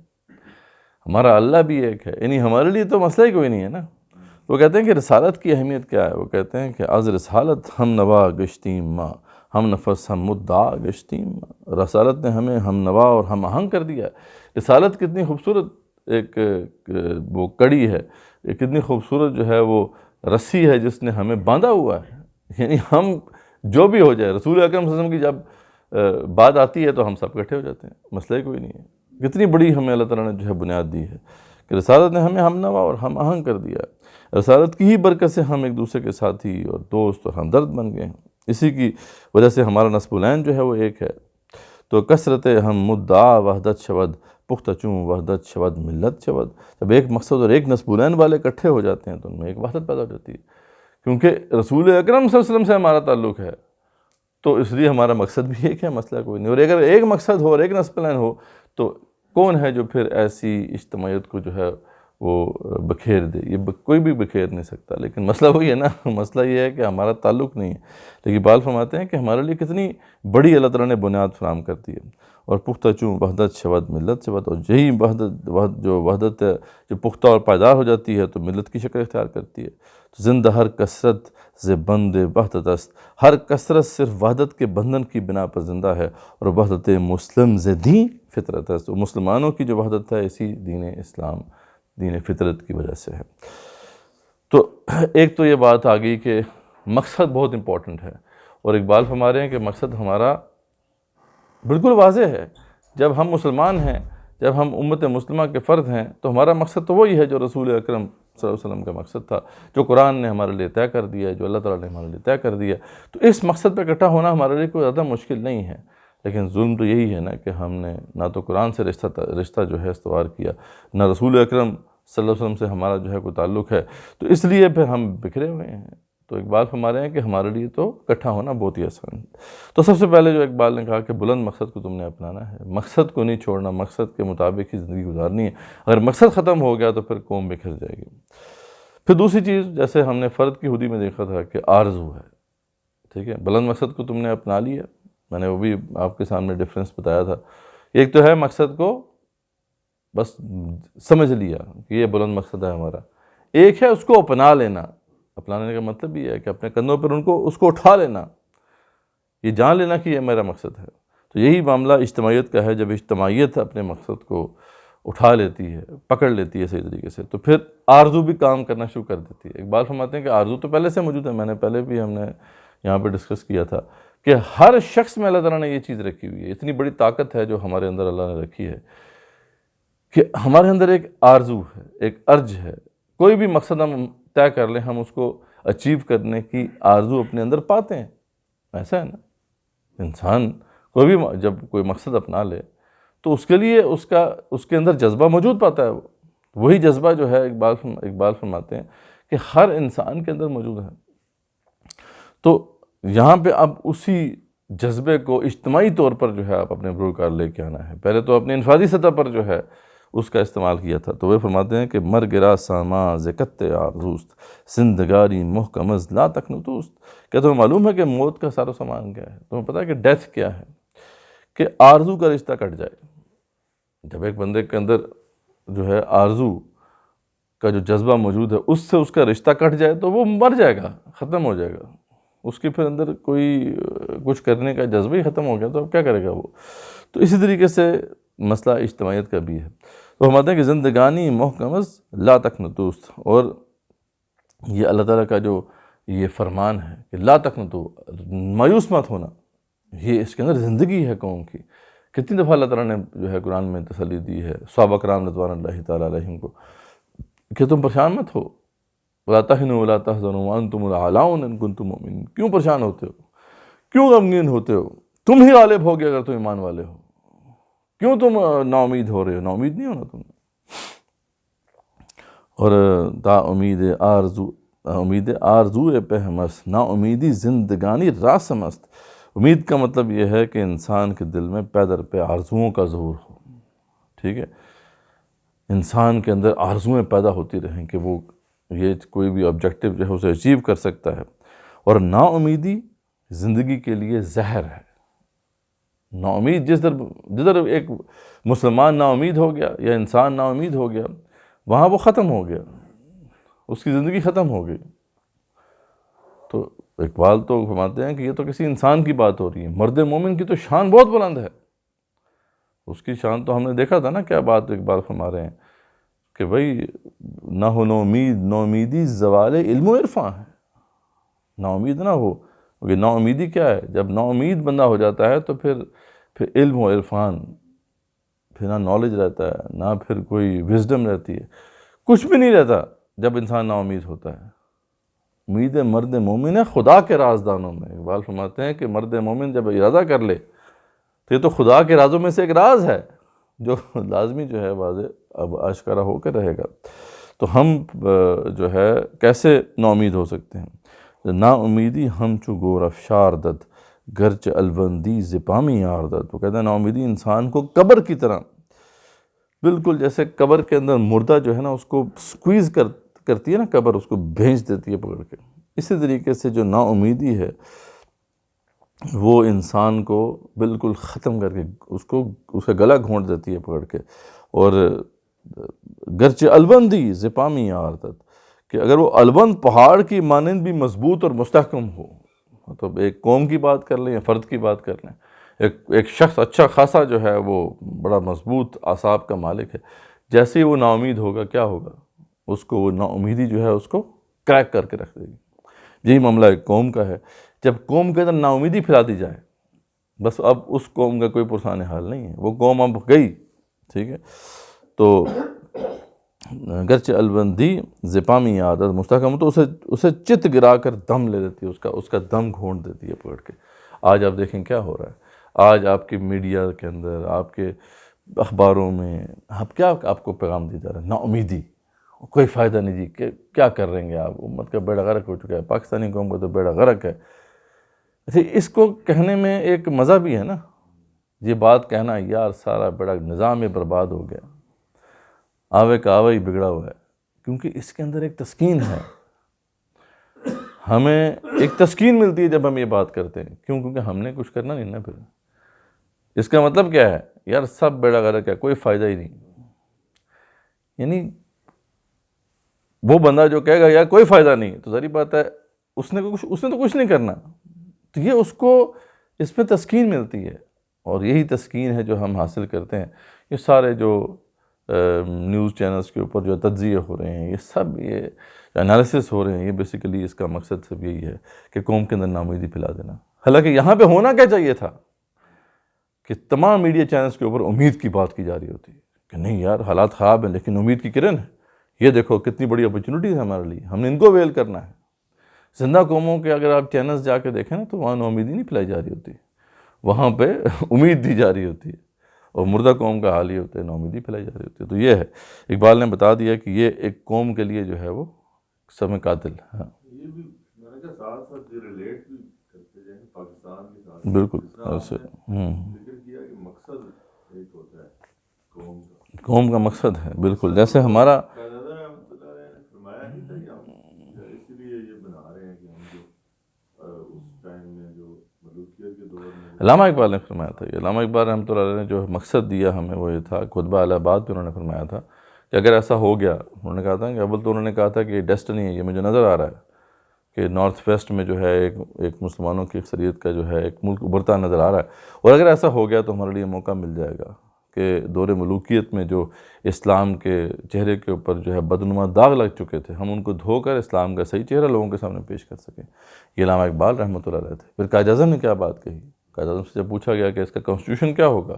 ہمارا اللہ بھی ایک ہے، یعنی ہمارے لیے تو مسئلہ ہی کوئی نہیں ہے نا۔ وہ کہتے ہیں کہ رسالت کی اہمیت کیا ہے؟ وہ کہتے ہیں کہ از رسالت ہم نوا گشتیم ماں، ہم نفس ہم مدعا گشتیم ماں، رسالت نے ہمیں ہم نوا اور ہم آہنگ کر دیا ہے۔ رسالت کتنی خوبصورت ایک وہ کڑی ہے، کتنی خوبصورت جو ہے وہ رسی ہے جس نے ہمیں باندھا ہوا ہے، یعنی ہم جو بھی ہو جائے رسول اکرم صلی اللہ علیہ وسلم کی جب بات آتی ہے تو ہم سب اکٹھے ہو جاتے ہیں، مسئلہ ہی کوئی نہیں ہے۔ کتنی بڑی ہمیں اللہ تعالیٰ نے جو ہے بنیاد دی ہے کہ رسالت نے ہمیں ہم نوا اور ہم آہنگ کر دیا ہے۔ رسالت کی ہی برکت سے ہم ایک دوسرے کے ساتھی اور دوست اور ہمدرد بن گئے ہیں، اسی کی وجہ سے ہمارا نسب العین جو ہے وہ ایک ہے۔ تو کثرت ہم مدعا وحدت شود، پختہ چوں وحدت شود ملت شود، جب ایک مقصد اور ایک نسب العین والے اکٹھے ہو جاتے ہیں تو ان میں ایک وحدت پیدا ہو جاتی ہے، کیونکہ رسول اکرم صلی اللہ علیہ وسلم سے ہمارا تعلق ہے تو اس لیے ہمارا مقصد بھی ایک ہے، مسئلہ کوئی نہیں۔ اور اگر ایک مقصد ہو اور ایک نسب العین ہو تو کون ہے جو پھر ایسی اجتماعیت کو جو ہے وہ بکھیر دے؟ یہ کوئی بھی بکھیر نہیں سکتا، لیکن مسئلہ وہی ہے نا، مسئلہ یہ ہے کہ ہمارا تعلق نہیں ہے۔ لیکن اقبال فرماتے ہیں کہ ہمارے لیے کتنی بڑی اللہ تعالیٰ نے بنیاد فراہم کر دی ہے۔ اور پختہ چوں وحدت شود ملت شود، اور یہی وحدت جو پختہ اور پائیدار ہو جاتی ہے تو ملت کی شکل اختیار کرتی ہے۔ زندہ ہر کثرت ز بند وحدت است، ہر کثرت صرف وحدت کے بندھن کی بنا پر زندہ ہے، اور وحدت مسلم ز دین فطرت است، مسلمانوں کی جو وحدت ہے اسی دین اسلام، دین فطرت کی وجہ سے ہے۔ تو ایک تو یہ بات آ گئی کہ مقصد بہت امپورٹنٹ ہے، اور اقبال فرما رہے ہیں کہ مقصد ہمارا بالکل واضح ہے۔ جب ہم مسلمان ہیں، جب ہم امت مسلمہ کے فرد ہیں تو ہمارا مقصد تو وہی ہے جو رسول اکرم صلی اللہ علیہ وسلم کا مقصد تھا، جو قرآن نے ہمارے لیے طے کر دیا ہے، جو اللہ تعالیٰ نے ہمارے لیے طے کر دیا۔ تو اس مقصد پہ اکٹھا ہونا ہمارے لیے کوئی زیادہ مشکل نہیں ہے، لیکن ظلم تو یہی ہے نا کہ ہم نے نہ تو قرآن سے رشتہ جو ہے استوار کیا، نہ رسول اکرم صلی اللہ علیہ وسلم سے ہمارا جو ہے کوئی تعلق ہے، تو اس لیے پھر ہم بکھرے ہوئے ہیں۔ تو اقبال فرما رہے ہیں کہ ہمارے لیے تو اکٹھا ہونا بہت ہی آسان ہے۔ تو سب سے پہلے جو اقبال نے کہا کہ بلند مقصد کو تم نے اپنانا ہے، مقصد کو نہیں چھوڑنا، مقصد کے مطابق ہی زندگی گزارنی ہے۔ اگر مقصد ختم ہو گیا تو پھر قوم بکھر جائے گی۔ پھر دوسری چیز، جیسے ہم نے فرد کی خودی میں دیکھا تھا کہ آرزو ہے، ٹھیک ہے، بلند مقصد کو تم نے اپنا لیا، میں نے وہ بھی آپ کے سامنے ڈفرینس بتایا تھا۔ ایک تو ہے مقصد کو بس سمجھ لیا کہ یہ بلند مقصد ہے ہمارا، ایک ہے اس کو اپنا لینا۔ اپنانے کا مطلب یہ ہے کہ اپنے کندھوں پر اس کو اٹھا لینا، یہ جان لینا کہ یہ میرا مقصد ہے۔ تو یہی معاملہ اجتماعیت کا ہے۔ جب اجتماعیت اپنے مقصد کو اٹھا لیتی ہے، پکڑ لیتی ہے صحیح طریقے سے، تو پھر آرزو بھی کام کرنا شروع کر دیتی ہے۔ اقبال فرماتے ہیں کہ آرزو تو پہلے سے موجود ہے، میں نے پہلے بھی ہم نے یہاں پہ ڈسکس کیا تھا کہ ہر شخص میں اللہ تعالیٰ نے یہ چیز رکھی ہوئی ہے، اتنی بڑی طاقت ہے جو ہمارے اندر اللہ نے رکھی ہے کہ ہمارے اندر ایک آرزو ہے، ایک ارج ہے، کوئی بھی مقصد ہم طے کر لیں ہم اس کو اچیو کرنے کی آرزو اپنے اندر پاتے ہیں۔ ایسا ہے نا، انسان کوئی بھی جب کوئی مقصد اپنا لے تو اس کے لیے اس کے اندر جذبہ موجود پاتا ہے، وہی جذبہ جو ہے اقبال فرماتے ہیں کہ ہر انسان کے اندر موجود ہے۔ تو یہاں پہ اب اسی جذبے کو اجتماعی طور پر جو ہے آپ اپنے بروکار لے کے آنا ہے۔ پہلے تو اپنے انفرادی سطح پر جو ہے اس کا استعمال کیا تھا، تو وہ فرماتے ہیں کہ مر گرا ساما زکت آرزوست زندگاری محکمز لا تکنتوست۔ کیا تمہیں معلوم ہے کہ موت کا سارا سامان کیا ہے؟ تمہیں پتہ ہے کہ ڈیتھ کیا ہے؟ کہ آرزو کا رشتہ کٹ جائے۔ جب ایک بندے کے اندر جو ہے آرزو کا جو جذبہ موجود ہے اس سے اس کا رشتہ کٹ جائے تو وہ مر جائے گا، ختم ہو جائے گا، اس کے پھر اندر کوئی کچھ کرنے کا جذبہ ہی ختم ہو گیا تو اب کیا کرے گا وہ۔ تو اسی طریقے سے مسئلہ اجتماعیت کا بھی ہے۔ تو ہم آتے ہیں کہ زندگانی محکمز لا تکنتوست، اور یہ اللہ تعالیٰ کا جو یہ فرمان ہے کہ لا تکنتو، مایوس مت ہونا، یہ اس کے اندر زندگی ہے قوم کی۔ کتنی دفعہ اللہ تعالیٰ نے جو ہے قرآن میں تسلی دی ہے صحابہ کرام رضوان اللہ تعالیٰ علیہم کو کہ تم پریشان مت ہو، وَلَا تَهِنُوا وَلَا تَحْزَنُوا وَأَنْتُمُ الْأَعْلَوْنَ إِن كُنتُم مُؤْمِنِينَ۔ کیوں پریشان ہوتے ہو، کیوں غمگین ہوتے ہو؟ تم ہی غالب ہوگے اگر تم ایمان والے ہو، کیوں تم نا امید ہو رہے ہو؟ نا امید نہیں ہونا تم نے۔ اور تا امید آرزو پہمست، نا امیدی زندگانی راسمست۔ امید کا مطلب یہ ہے کہ انسان کے دل میں پے در پہ آرزوؤں کا ظہور ہو، ٹھیک ہے، انسان کے اندر آرزویں پیدا ہوتی رہیں کہ وہ یہ کوئی بھی آبجیکٹیو جو ہے اسے اچیو کر سکتا ہے۔ اور نا امیدی زندگی کے لیے زہر ہے۔ نا امید جدھر ایک مسلمان نا امید ہو گیا یا انسان نا امید ہو گیا وہاں وہ ختم ہو گیا، اس کی زندگی ختم ہو گئی۔ تو اقبال تو فرماتے ہیں کہ یہ تو کسی انسان کی بات ہو رہی ہے، مرد مومن کی تو شان بہت بلند ہے، اس کی شان تو ہم نے دیکھا تھا نا کیا بات اقبال فرما رہے ہیں کہ بھئی نہ ہو نو امید، نو امیدی زوال علم و عرفاں ہے۔ نا امید نہ ہو، کیونکہ نا امیدی کیا ہے؟ جب نا امید بندہ ہو جاتا ہے تو پھر علم و عرفان، پھر نہ نالج رہتا ہے، نہ پھر کوئی وزڈم رہتی ہے، کچھ بھی نہیں رہتا جب انسان نا امید ہوتا ہے۔ امید مرد مومن ہے خدا کے رازدانوں میں۔ اقبال فرماتے ہیں کہ مرد مومن جب ارادہ کر لے تو یہ تو خدا کے رازوں میں سے ایک راز ہے جو لازمی جو ہے واضح اب آشکارا ہو کے رہے گا۔ تو ہم جو ہے کیسے نا امید ہو سکتے ہیں؟ نا امیدی ہم چو گور افشار دد گرچہ البندی زپامی آردد۔ وہ کہتے ہیں نا امیدی انسان کو قبر کی طرح، بالکل جیسے قبر کے اندر مردہ جو ہے نا اس کو سکویز کرتی ہے نا قبر، اس کو بھینچ دیتی ہے پکڑ کے، اسی طریقے سے جو نا امیدی ہے وہ انسان کو بالکل ختم کر کے اس کا گلا گھونٹ دیتی ہے پکڑ کے۔ اور گرچہ البندی زپامی آردد، کہ اگر وہ البند پہاڑ کی مانند بھی مضبوط اور مستحکم ہو، مطلب ایک قوم کی بات کر لیں یا فرد کی بات کر لیں، ایک شخص اچھا خاصا جو ہے وہ بڑا مضبوط اعصاب کا مالک ہے، جیسے ہی وہ نا امید ہوگا کیا ہوگا؟ اس کو وہ نا امیدی جو ہے اس کو کریک کر کے رکھ دے گی۔ یہی معاملہ ایک قوم کا ہے، جب قوم کے اندر نا امیدی پھیلا دی جائے بس اب اس قوم کا کوئی پرسان حال نہیں ہے، وہ قوم اب گئی، ٹھیک ہے۔ تو گرچہ البندی زپامی عادت مستحکم، تو اسے چت گرا کر دم لے لیتی ہے، اس کا دم گھونٹ دیتی ہے پکڑ کے۔ آج آپ دیکھیں کیا ہو رہا ہے، آج آپ کے میڈیا کے اندر، آپ کے اخباروں میں آپ کو پیغام دی جا رہا ہے نا امیدی، کوئی فائدہ نہیں جی، کیا کر رہیں گے آپ، امت کا بیڑا غرق ہو چکا ہے، پاکستانی قوم کا تو بیڑا غرق ہے۔ اس کو کہنے میں ایک مزہ بھی ہے نا، یہ بات کہنا یار سارا بیڑا نظام ہی برباد ہو گیا، آوے کا آوے ہی بگڑا ہوا ہے، کیونکہ اس کے اندر ایک تسکین ہے، ہمیں ایک تسکین ملتی ہے جب ہم یہ بات کرتے ہیں، کیوں؟ کیونکہ ہم نے کچھ کرنا نہیں نا۔ پھر اس کا مطلب کیا ہے؟ یار سب بیڑا غرق ہے، کوئی فائدہ ہی نہیں، یعنی وہ بندہ جو کہے گا یار کوئی فائدہ نہیں، تو ظاہر بات ہے اس نے تو کچھ نہیں کرنا، تو یہ اس کو اس میں تسکین ملتی ہے، اور یہی تسکین ہے جو ہم حاصل کرتے ہیں۔ یہ سارے جو نیوز چینلز کے اوپر جو تجزیے ہو رہے ہیں، یہ سب یہ انالیسس ہو رہے ہیں، یہ بیسیکلی اس کا مقصد صرف یہی ہے کہ قوم کے اندر ناامیدی پھیلا دینا۔ حالانکہ یہاں پہ ہونا کیا چاہیے تھا کہ تمام میڈیا چینلز کے اوپر امید کی بات کی جا رہی ہوتی کہ نہیں یار حالات خراب ہیں لیکن امید کی کرن ہے، یہ دیکھو کتنی بڑی اپرچونٹیز ہے ہمارے لیے، ہم نے ان کو ویل کرنا ہے۔ زندہ قوموں کے اگر آپ چینلز جا کے دیکھیں نا تو وہاں ناامیدی نہیں پھیلائی جا رہی ہوتی، وہاں پہ امید دی جا رہی ہوتی ہے، اور مردہ قوم کا حال یہ ہوتا ہے ناامیدی پھیلائی جا رہی ہوتی ہے۔ تو یہ ہے، اقبال نے بتا دیا کہ یہ ایک قوم کے لیے جو ہے وہ سم قاتل ہے۔ یہ بھی میں نے کہا ساتھ ساتھ یہ ریلیٹ بھی کرتے جائیں پاکستان کے ساتھ، بالکل ذکر کیا کہ مقصد ایک ہوتا ہے قوم کا مقصد ہے، بالکل جیسے ہمارا فرمایا نہیں تھا کہ ہم اس لیے یہ بنا رہے ہیں کہ ہم جو اس ٹائم میں جو ملوکیت کے دور میں علامہ اقبال نے فرمایا تھا، یہ علامہ اقبال رحمۃ اللہ علیہ نے جو مقصد دیا ہمیں وہ یہ تھا، خطبہ الہ آباد پہ انہوں نے فرمایا تھا کہ اگر ایسا ہو گیا، انہوں نے کہا تھا کہ اول تو انہوں نے کہا تھا کہ یہ ڈیسٹنی ہے، یہ مجھے نظر آ رہا ہے کہ نارتھ ویسٹ میں جو ہے ایک مسلمانوں کی اکثریت کا جو ہے ایک ملک ابھرتا نظر آ رہا ہے، اور اگر ایسا ہو گیا تو ہمارے لیے موقع مل جائے گا کہ دور ملوکیت میں جو اسلام کے چہرے کے اوپر جو ہے بدنما داغ لگ چکے تھے، ہم ان کو دھو کر اسلام کا صحیح چہرہ لوگوں کے سامنے پیش کر سکیں۔ یہ علامہ اقبال رحمۃ اللہ علیہ تھے۔ پھر قائد اعظم نے کیا بات کہی؟ قائد اعظم سے جب پوچھا گیا کہ اس کا کانسٹیٹیوشن کیا ہوگا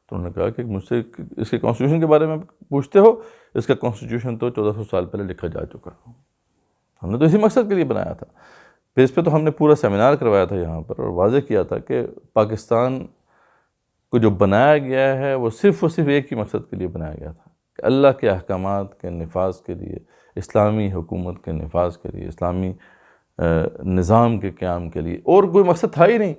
تو انہوں نے کہا کہ مجھ سے اس کے کانسٹیٹیوشن کے بارے میں پوچھتے ہو، اس کا کانسٹیٹیوشن تو 1400 سال پہلے لکھا جا چکا، ہم نے تو اسی مقصد کے لیے بنایا تھا۔ پھر اس پہ تو ہم نے پورا سیمینار کروایا تھا یہاں پر، اور واضح کیا تھا کہ پاکستان کو جو بنایا گیا ہے وہ صرف ایک ہی مقصد کے لیے بنایا گیا تھا کہ اللہ کے احکامات کے نفاذ کے لیے، اسلامی حکومت کے نفاذ کے لیے، اسلامی نظام کے قیام کے لیے، اور کوئی مقصد تھا ہی نہیں۔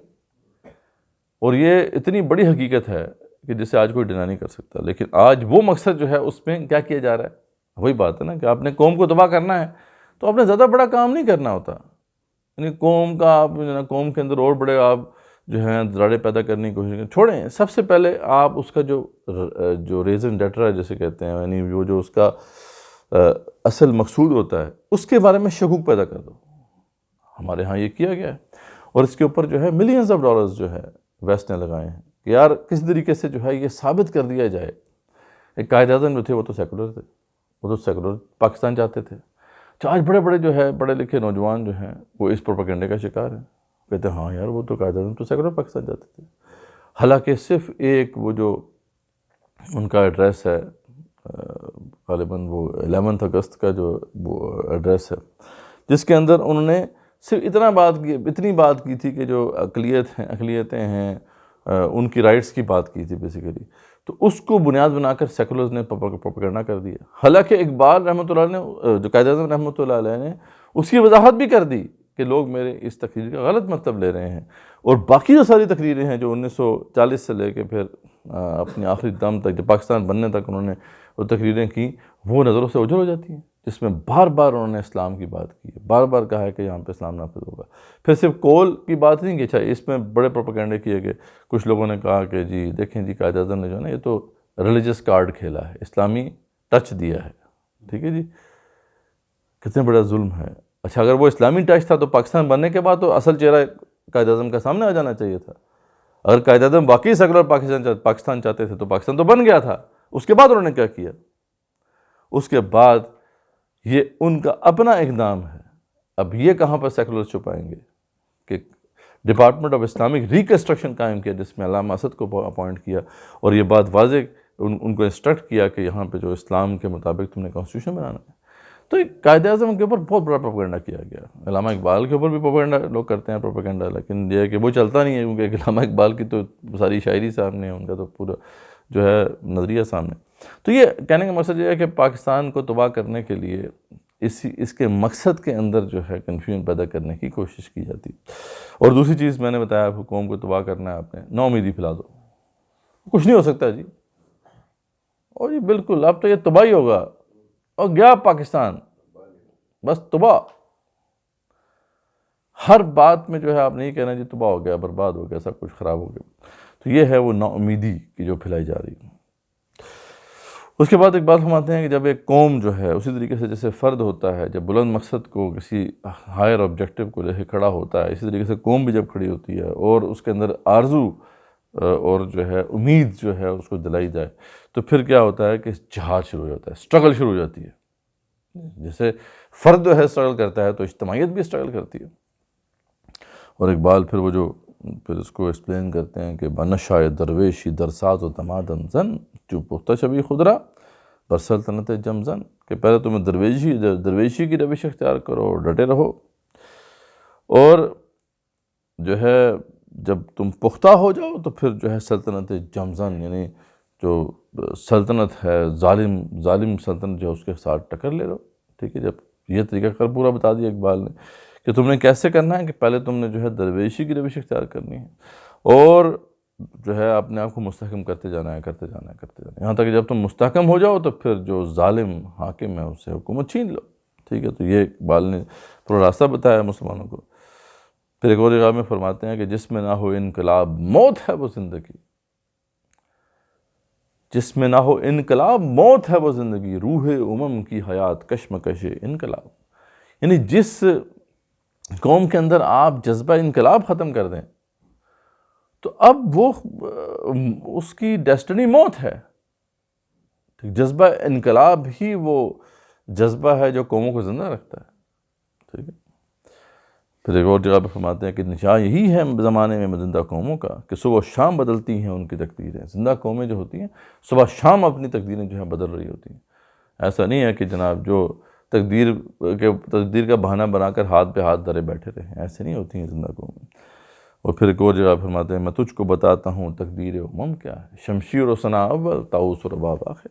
اور یہ اتنی بڑی حقیقت ہے کہ جسے آج کوئی ڈینائی نہیں کر سکتا، لیکن آج وہ مقصد جو ہے اس میں کیا کیا جا رہا ہے؟ وہی بات ہے نا کہ آپ نے قوم کو تباہ کرنا ہے تو آپ نے زیادہ بڑا کام نہیں کرنا ہوتا، یعنی قوم کا آپ قوم کے اندر اور بڑے آپ جو ہیں دراڑے پیدا کرنے کی کوشش کریں، چھوڑیں۔ سب سے پہلے آپ اس کا جو ریزن ڈیٹر ہے جسے کہتے ہیں، یعنی وہ جو اس کا اصل مقصود ہوتا ہے اس کے بارے میں شکوک پیدا کر دو۔ ہمارے ہاں یہ کیا گیا ہے، اور اس کے اوپر جو ہے ملینز آف ڈالرز جو ہے ویسٹ نے لگائے ہیں کہ یار کسی طریقے سے جو ہے یہ ثابت کر دیا جائے۔ ایک قائد اعظم جو تھے وہ تو سیکولر تھے، وہ تو سیکولر پاکستان چاہتے تھے۔ آج بڑے بڑے جو ہے پڑھے لکھے نوجوان جو ہیں وہ اس پروپیگنڈے کا شکار ہیں، کہتے ہیں ہاں یار وہ تو قائد اعظم تو سیکولر پاکستان چاہتے تھے، حالانکہ صرف ایک وہ جو ان کا ایڈریس ہے، غالباً وہ 11 اگست کا جو وہ ایڈریس ہے، جس کے اندر انہوں نے صرف اتنی بات کی تھی کہ جو اقلیتیں ہیں ان کی رائٹس کی بات کی تھی بیسیکلی، تو اس کو بنیاد بنا کر سیکولرز نے پروپیگنڈا کر دیا۔ حالانکہ اقبال رحمۃ اللہ نے، جو قائد اعظم رحمۃ اللہ علیہ نے اس کی وضاحت بھی کر دی کہ لوگ میرے اس تقریر کا غلط مطلب لے رہے ہیں، اور باقی جو ساری تقریریں ہیں جو 1940 سے لے کے پھر اپنی آخری دم تک، جب پاکستان بننے تک انہوں نے وہ تقریریں کی، وہ نظروں سے اوجھل ہو جاتی ہیں، جس میں بار بار انہوں نے اسلام کی بات کی ہے، بار بار کہا ہے کہ یہاں پہ اسلام نافذ ہوگا۔ پھر صرف کول کی بات نہیں کی، اچھا اس میں بڑے پروپیگنڈے کیے گئے، کچھ لوگوں نے کہا کہ جی دیکھیں جی قائد اعظم نے جو ہے نا یہ تو ریلیجس کارڈ کھیلا ہے، اسلامی ٹچ دیا ہے، ٹھیک ہے جی، کتنے بڑا ظلم ہے۔ اچھا اگر وہ اسلامی ٹچ تھا تو پاکستان بننے کے بعد تو اصل چہرہ قائد اعظم کا سامنے آ جانا چاہیے تھا۔ اگر قائد اعظم واقعی سیکولر پاکستان چاہتے تھے تو پاکستان تو بن گیا تھا۔ اس کے بعد انہوں نے کیا کیا؟ اس کے بعد یہ ان کا اپنا اقدام ہے۔ اب یہ کہاں پر سیکولر چھپائیں گے کہ ڈپارٹمنٹ آف اسلامک ریکنسٹرکشن قائم کیا، جس میں علامہ اسد کو اپوائنٹ کیا، اور یہ بات واضح ان کو انسٹرکٹ کیا کہ یہاں پہ جو اسلام کے مطابق تم نے کانسٹیٹیوشن بنانا ہے۔ تو قائد اعظم کے اوپر بہت بڑا پروپیگنڈا کیا گیا۔ علامہ اقبال کے اوپر بھی پروپیگنڈا لوگ کرتے ہیں پروپیگنڈا، لیکن یہ ہے کہ وہ چلتا نہیں ہے، کیونکہ علامہ اقبال کی تو ساری شاعری سامنے ہے، ان کا تو پورا جو ہے نظریہ سامنے۔ تو یہ کہنے کا مقصد یہ ہے کہ پاکستان کو تباہ کرنے کے لیے اس کے مقصد کے اندر جو ہے کنفیوژن پیدا کرنے کی کوشش کی جاتی۔ اور دوسری چیز میں نے بتایا، قوم کو تباہ کرنا ہے آپ نے، نا امیدی پھیلا دو، کچھ نہیں ہو سکتا جی، اور جی بالکل اب تو یہ تباہی ہوگا، اور گیا پاکستان بس تباہ۔ ہر بات میں جو ہے آپ نہیں کہنا جی تباہ ہو گیا، برباد ہو گیا، سب کچھ خراب ہو گیا۔ تو یہ ہے وہ نا امیدی کی جو پھیلائی جا رہی ہے۔ اس کے بعد ایک بات فرماتے ہیں کہ جب ایک قوم جو ہے اسی طریقے سے جیسے فرد ہوتا ہے جب بلند مقصد کو، کسی ہائر آبجیکٹیو کو لے کے کھڑا ہوتا ہے، اسی طریقے سے قوم بھی جب کھڑی ہوتی ہے اور اس کے اندر آرزو اور جو ہے امید جو ہے اس کو دلائی جائے، تو پھر کیا ہوتا ہے کہ جہاد شروع ہو جاتا ہے، اسٹرگل شروع ہو جاتی ہے۔ جیسے فرد جو ہے اسٹرگل کرتا ہے تو اجتماعیت بھی اسٹرگل کرتی ہے۔ اور اقبال پھر وہ جو پھر اس کو ایکسپلین کرتے ہیں کہ بنشائے درویشی درساز و دمادم زن جو پختہ شبی خدرا بر سلطنت جم زن، کہ پہلے تمہیں درویشی کی روش اختیار کرو اور ڈٹے رہو، اور جو ہے جب تم پختہ ہو جاؤ تو پھر جو ہے سلطنت جمزن یعنی جو سلطنت ہے ظالم سلطنت جو ہے اس کے ساتھ ٹکر لے لو۔ ٹھیک ہے، جب یہ طریقہ کار پورا بتا دیا اقبال نے کہ تم نے کیسے کرنا ہے، کہ پہلے تم نے جو ہے درویشی کی روش اختیار کرنی ہے اور جو ہے اپنے آپ کو مستحکم کرتے جانا ہے یہاں تک کہ جب تم مستحکم ہو جاؤ تو پھر جو ظالم حاکم ہے اس سے حکومت چھین لو۔ ٹھیک ہے، تو یہ اقبال نے پورا راستہ بتایا مسلمانوں کو۔ پھر ایک اور جگہ میں فرماتے ہیں کہ جس میں نہ ہو انقلاب موت ہے وہ زندگی، جس میں نہ ہو انقلاب موت ہے وہ زندگی، روح امم کی حیات کشمکش انقلاب، یعنی جس قوم کے اندر آپ جذبہ انقلاب ختم کر دیں تو اب وہ اس کی ڈیسٹنی موت ہے۔ جذبہ انقلاب ہی وہ جذبہ ہے جو قوموں کو زندہ رکھتا ہے۔ ٹھیک ہے، پھر ایک اور جگہ پہ فرماتے ہیں کہ نشاں یہی ہے زمانے میں زندہ قوموں کا کہ صبح و شام بدلتی ہیں ان کی تقدیریں۔ زندہ قومیں جو ہوتی ہیں صبح شام اپنی تقدیریں جو ہیں بدل رہی ہوتی ہیں۔ ایسا نہیں ہے کہ جناب جو تقدیر کا بہانہ بنا کر ہاتھ پہ ہاتھ دھرے بیٹھے رہیں، ایسے نہیں ہوتی ہیں زندہ قومیں۔ اور پھر ایک اور جگہ فرماتے ہیں میں تجھ کو بتاتا ہوں تقدیر امم کیا ہے، شمشیر و ثنا اول طاؤس و رباب آخر۔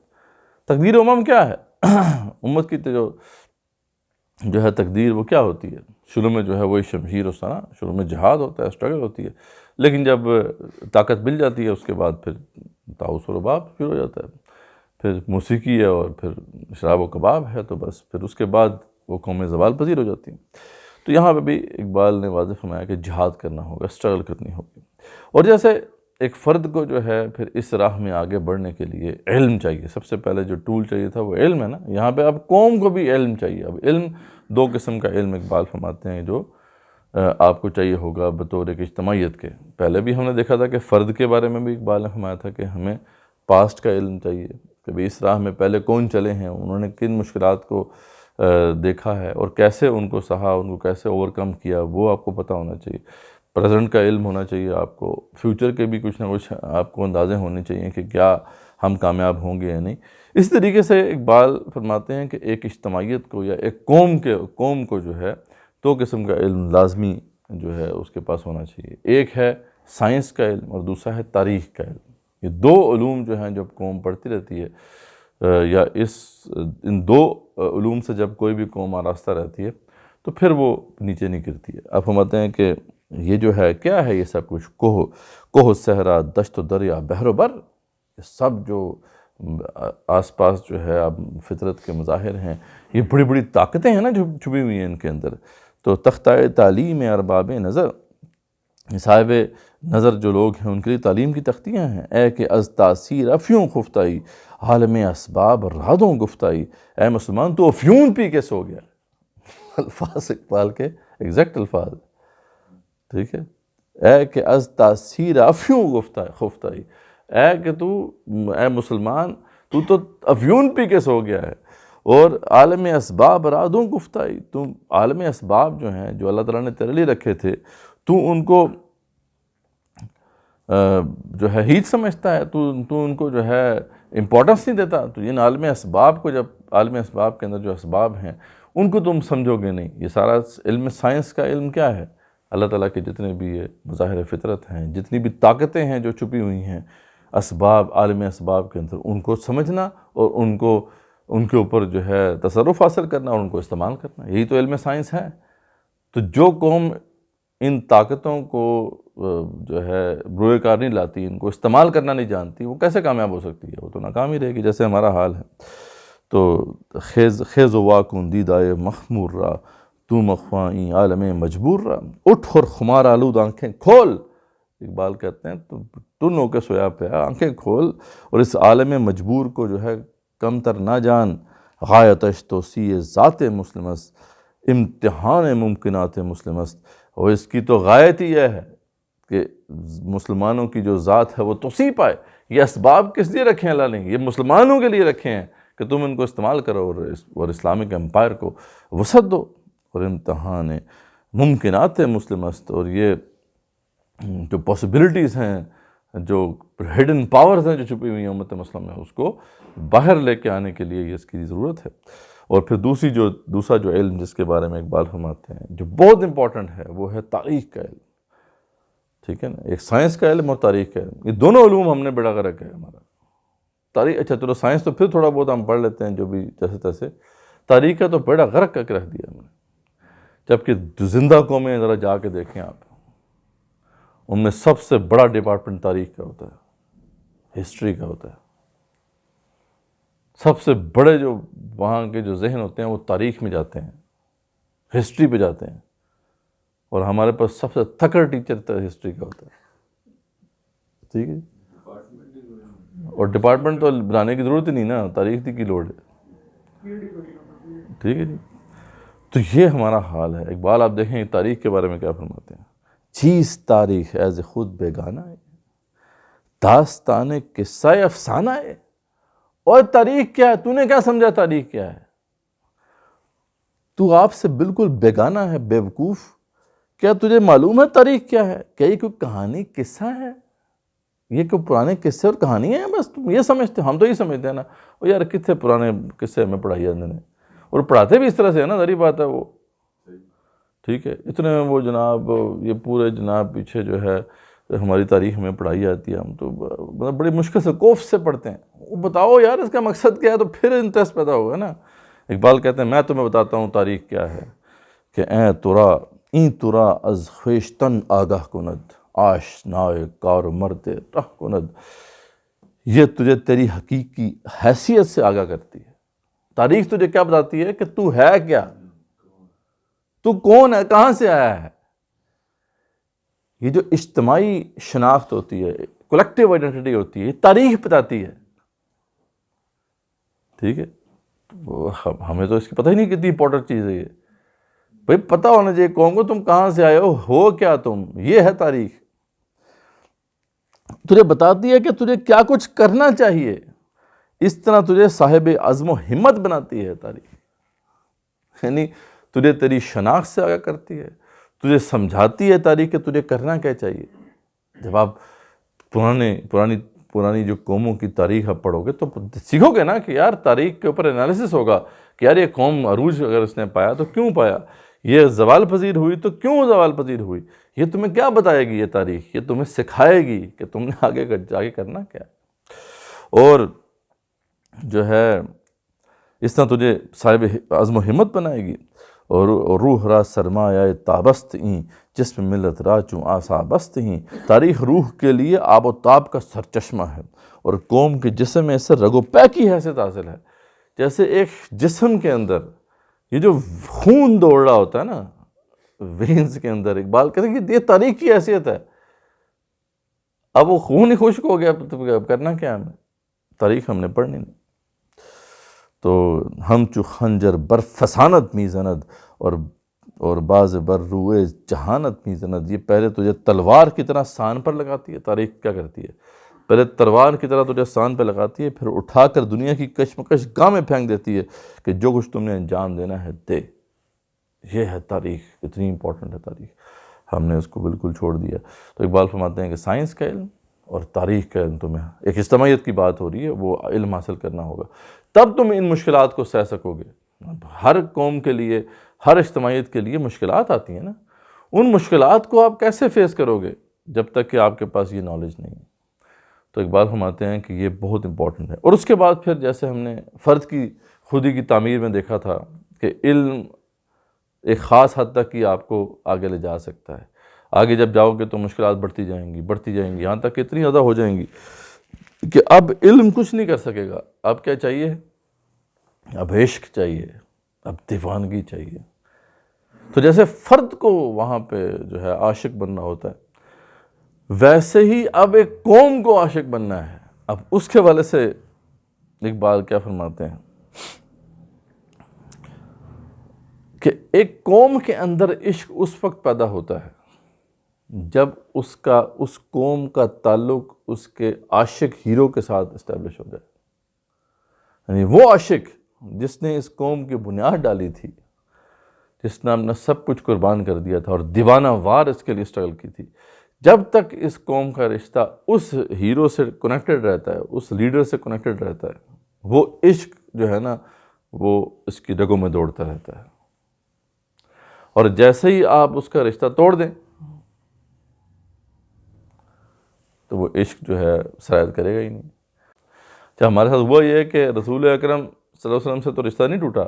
تقدیر امم کیا ہے؟ امت کی جو ہے تقدیر وہ کیا ہوتی ہے؟ شروع میں جو ہے وہی شمشیر و ثنا، شروع میں جہاد ہوتا ہے، اسٹرگل ہوتی ہے، لیکن جب طاقت مل جاتی ہے اس کے بعد پھر طاؤس و رباب شروع ہو جاتا ہے، پھر موسیقی ہے اور پھر شراب و کباب ہے، تو بس پھر اس کے بعد وہ قومیں زوال پذیر ہو جاتی ہیں۔ تو یہاں پہ بھی اقبال نے واضح فرمایا کہ جہاد کرنا ہوگا، اسٹرگل کرنی ہوگی، اور جیسے ایک فرد کو جو ہے پھر اس راہ میں آگے بڑھنے کے لیے علم چاہیے، سب سے پہلے جو ٹول چاہیے تھا وہ علم ہے نا، یہاں پہ اب قوم کو بھی علم چاہیے۔ اب علم دو قسم کا علم اقبال فرماتے ہیں جو آپ کو چاہیے ہوگا بطور ایک اجتماعیت کے۔ پہلے بھی ہم نے دیکھا تھا کہ فرد کے بارے میں بھی اقبال نے فرمایا تھا کہ ہمیں پاسٹ کا علم چاہیے، کہ بھی اس راہ میں پہلے کون چلے ہیں، انہوں نے کن مشکلات کو دیکھا ہے اور کیسے ان کو سہا، ان کو کیسے اوورکم کیا، وہ آپ کو پتہ ہونا چاہیے۔ پریزنٹ کا علم ہونا چاہیے آپ کو، فیوچر کے بھی کچھ نہ کچھ آپ کو اندازے ہونے چاہیے کہ کیا ہم کامیاب ہوں گے یا نہیں۔ اس طریقے سے اقبال فرماتے ہیں کہ ایک اجتماعیت کو یا ایک قوم کو جو ہے دو قسم کا علم لازمی جو ہے اس کے پاس ہونا چاہیے۔ ایک ہے سائنس کا علم اور دوسرا ہے تاریخ کا علم۔ یہ دو علوم جو ہیں جب قوم پڑھتی رہتی ہے یا ان دو علوم سے جب کوئی بھی قوم آراستہ رہتی ہے تو پھر وہ نیچے نہیں گرتی ہے۔ آپ فرماتے ہیں کہ یہ جو ہے کیا ہے، یہ سب کچھ کوہ صحرا دشت و دریا بحر و بر، یہ سب جو آس پاس جو ہے اب فطرت کے مظاہر ہیں، یہ بڑی بڑی طاقتیں ہیں نا جو چھپی ہوئی ہیں ان کے اندر۔ تو تختہ تعلیم ارباب نظر، صاحب نظر جو لوگ ہیں ان کے لیے تعلیم کی تختیاں ہیں۔ اے کہ از تاثیر افیوں خفتائی عالم اسباب رادوں گفتائی، اے مسلمان تو افیون پی کے سو گیا۔ الفاظ اقبال کے ایگزیکٹ الفاظ، ٹھیک ہے، اے کہ از تاثیر افیوں خفتائی، اے مسلمان تو افیون پی کے سو گیا ہے، اور عالم اسباب رادوں گفتائی، تم عالم اسباب جو ہیں جو اللہ تعالیٰ نے تیرے لیے رکھے تھے تو ان کو جو ہے ہیچ سمجھتا ہے، تو ان کو جو ہے امپورٹنس نہیں دیتا۔ تو ان عالم اسباب کو، جب عالم اسباب کے اندر جو اسباب ہیں ان کو تم سمجھو گے نہیں۔ یہ سارا علم سائنس کا علم کیا ہے؟ اللہ تعالیٰ کے جتنے بھی یہ مظاہر فطرت ہیں، جتنی بھی طاقتیں ہیں جو چھپی ہوئی ہیں اسباب، عالم اسباب کے اندر، ان کو سمجھنا اور ان کے اوپر جو ہے تصرف حاصل کرنا اور ان کو استعمال کرنا، یہی تو علم سائنس ہے۔ تو جو قوم ان طاقتوں کو جو ہے بروئے کار نہیں لاتی، ان کو استعمال کرنا نہیں جانتی، وہ کیسے کامیاب ہو سکتی ہے؟ وہ تو ناکام ہی رہے گی، جیسے ہمارا حال ہے۔ تو خیز و واکن دیدائے مخمور را، تو مخوائی عالم مجبور را، اٹھ اور خمار آلود آنکھیں کھول، اقبال کہتے ہیں تو نو کے سویا پیا، آنکھیں کھول اور اس عالم مجبور کو جو ہے کم تر نہ جان، غایتش توسیع ذات مسلمست، امتحان ممکنات مسلمست، اور اس کی تو غایت ہی یہ ہے کہ مسلمانوں کی جو ذات ہے وہ توسیع پائے. یہ اسباب کس لیے رکھے ہیں اللہ نے؟ یہ مسلمانوں کے لیے رکھے ہیں کہ تم ان کو استعمال کرو اور اسلامک امپائر کو وسعت دو. اور امتحان ممکنات مسلم است، اور یہ جو پاسبلٹیز ہیں، جو ہڈن پاورز ہیں جو چھپی ہوئی ہیں امت مسلم میں، اس کو باہر لے کے آنے کے لیے اس کی ضرورت ہے. اور پھر دوسرا جو علم جس کے بارے میں اقبال فرماتے ہیں جو بہت امپورٹنٹ ہے، وہ ہے تاریخ کا علم. ٹھیک ہے نا، ایک سائنس کا علم اور تاریخ کا علم، یہ دونوں علوم ہم نے بیڑا غرق ہے ہمارا. تاریخ اچھا چلو سائنس تو پھر تھوڑا بہت ہم پڑھ لیتے ہیں جو بھی جیسے تیسے، تاریخ کا تو بیڑا غرق کر کے رکھ دیا ہم نے. جبکہ جو زندہ قومیں ذرا جا کے دیکھیں آپ، ان میں سب سے بڑا ڈپارٹمنٹ تاریخ کا ہوتا ہے، ہسٹری کا ہوتا ہے. سب سے بڑے جو وہاں کے جو ذہن ہوتے ہیں وہ تاریخ میں جاتے ہیں، ہسٹری پہ جاتے ہیں. اور ہمارے پاس سب سے تکڑا ٹیچر ہسٹری کا ہوتا ہے. ٹھیک ہے جی. اور ڈپارٹمنٹ تو بنانے کی ضرورت ہی نہیں نا، تاریخ کی لوڑ ہے. ٹھیک ہے جی. تو یہ ہمارا حال ہے. اقبال آپ دیکھیں تاریخ کے بارے میں کیا فرماتے ہیں. چیز تاریخ ایز خود بیگانہ ہے، داستان قصہ افسانہ ہے. اور تاریخ کیا ہے؟ تو نے کیا سمجھا تاریخ کیا ہے؟ تو آپ سے بالکل بیگانہ ہے، بے وقوف. کیا تجھے معلوم ہے تاریخ کیا ہے؟ کیا یہ کوئی کہانی قصہ ہے؟ یہ کوئی پرانے قصے اور کہانی ہیں؟ بس تم یہ سمجھتے، ہم تو یہ سمجھتے ہیں نا وہ یار کتنے پرانے قصے ہمیں پڑھائی جاتے ہیں، اور پڑھاتے بھی اس طرح سے ہے نا، ظاہری بات ہے وہ. ٹھیک ہے، اتنے میں وہ جناب یہ پورے جناب پیچھے جو ہے ہماری تاریخ میں پڑھائی جاتی ہے، ہم تو مطلب بڑی مشکل سے کوف سے پڑھتے ہیں. وہ بتاؤ یار اس کا مقصد کیا ہے، تو پھر انٹرسٹ پیدا ہوگا نا. اقبال کہتے ہیں میں تمہیں بتاتا ہوں تاریخ کیا ہے، کہ ایں ترا از خویشتن آگاہ کند آشنائے کار مرد رہ کند. یہ تجھے تیری حقیقی حیثیت سے آگاہ کرتی ہے. تاریخ تجھے کیا بتاتی ہے کہ تو ہے کیا، تو کون ہے، کہاں سے آیا ہے. یہ جو اجتماعی شناخت ہوتی ہے، کولیکٹیو آئیڈینٹی ہوتی ہے، یہ تاریخ بتاتی ہے. ٹھیک ہے، ہمیں تو اس کی پتہ ہی نہیں کتنی امپورٹنٹ چیز ہے یہ. بھائی پتہ ہونا چاہیے قوم کو تم کہاں سے آئے ہو کیا تم. یہ ہے تاریخ. تجھے بتاتی ہے کہ تجھے کیا کچھ کرنا چاہیے. اس طرح تجھے صاحب عزم و ہمت بناتی ہے تاریخ. یعنی تجھے تیری شناخت سے آگاہ کرتی ہے، تجھے سمجھاتی ہے تاریخ کہ تجھے کرنا کیا چاہیے. جب آپ پرانی جو قوموں کی تاریخ آپ پڑھو گے تو سیکھو گے نا کہ یار تاریخ کے اوپر انالیسس ہوگا کہ یار یہ قوم عروج اگر اس نے پایا تو کیوں پایا، یہ زوال پذیر ہوئی تو کیوں زوال پذیر ہوئی. یہ تمہیں کیا بتائے گی یہ تاریخ، یہ تمہیں سکھائے گی کہ تم نے آگے کرنا کیا. اور جو ہے اس طرح تجھے صاحب عزم و ہمت بنائے گی. اور روح را سرمایہ تابست ہیں جسم ملت را چوں آسابست ہیں. تاریخ روح کے لیے آب و تاب کا سرچشمہ ہے، اور قوم کے جسم میں سے رگ و پے کی حیثیت حاصل ہے. جیسے ایک جسم کے اندر یہ جو خون دوڑ رہا ہوتا ہے نا وینز کے اندر، اقبال کہتے ہیں کہ یہ تاریخ کی حیثیت ہے. اب وہ خون ہی خشک ہو گیا تو کرنا کیا ہمیں، تاریخ ہم نے پڑھنی نہیں. تو ہم چو خنجر بر فسانت می زند اور باز بر روئے جہانت می زند. یہ پہلے تجھے تلوار کی طرح سان پر لگاتی ہے. تاریخ کیا کرتی ہے، پہلے تلوار کی طرح تجھے سان پہ لگاتی ہے، پھر اٹھا کر دنیا کی کشمکش گاہ میں پھینک دیتی ہے کہ جو کچھ تم نے انجام دینا ہے دے. یہ ہے تاریخ. اتنی امپورٹنٹ ہے تاریخ، ہم نے اس کو بالکل چھوڑ دیا. تو اقبال فرماتے ہیں کہ سائنس کا علم اور تاریخ کا علم تمہیں، ایک اجتماعیت کی بات ہو رہی ہے، وہ علم حاصل کرنا ہوگا، تب تم ان مشکلات کو سہ سکو گے. ہر قوم کے لیے، ہر اجتماعیت کے لیے مشکلات آتی ہیں نا. ان مشکلات کو آپ کیسے فیس کرو گے جب تک کہ آپ کے پاس یہ نالج نہیں ہے. تو اقبال فرماتے ہیں کہ یہ بہت امپورٹنٹ ہے. اور اس کے بعد پھر جیسے ہم نے فرد کی خودی کی تعمیر میں دیکھا تھا کہ علم ایک خاص حد تک ہی آپ کو آگے لے جا سکتا ہے. آگے جب جاؤ گے تو مشکلات بڑھتی جائیں گی یہاں تک کہ اتنی زیادہ ہو جائیں گی کہ اب علم کچھ نہیں کر سکے گا. اب کیا چاہیے، اب عشق چاہیے، اب دیوانگی چاہیے. تو جیسے فرد کو وہاں پہ جو ہے عاشق بننا ہوتا ہے، ویسے ہی اب ایک قوم کو عاشق بننا ہے. اب اس کے والے سے اقبال کیا فرماتے ہیں کہ ایک قوم کے اندر عشق اس وقت پیدا ہوتا ہے جب اس قوم کا تعلق اس کے عاشق ہیرو کے ساتھ اسٹیبلش ہو جائے، یعنی وہ عاشق جس نے اس قوم کی بنیاد ڈالی تھی، جس نے اپنا سب کچھ قربان کر دیا تھا اور دیوانہ وار اس کے لیے اسٹرگل کی تھی، جب تک اس قوم کا رشتہ اس ہیرو سے کنیکٹڈ رہتا ہے، اس لیڈر سے کنیکٹڈ رہتا ہے، وہ عشق جو ہے نا وہ اس کی رگوں میں دوڑتا رہتا ہے، اور جیسے ہی آپ اس کا رشتہ توڑ دیں تو وہ عشق جو ہے سرایت کرے گا ہی نہیں۔ ہمارے ساتھ ہوا یہ ہے کہ رسول اکرم صلی اللہ علیہ وسلم سے تو رشتہ نہیں ٹوٹا،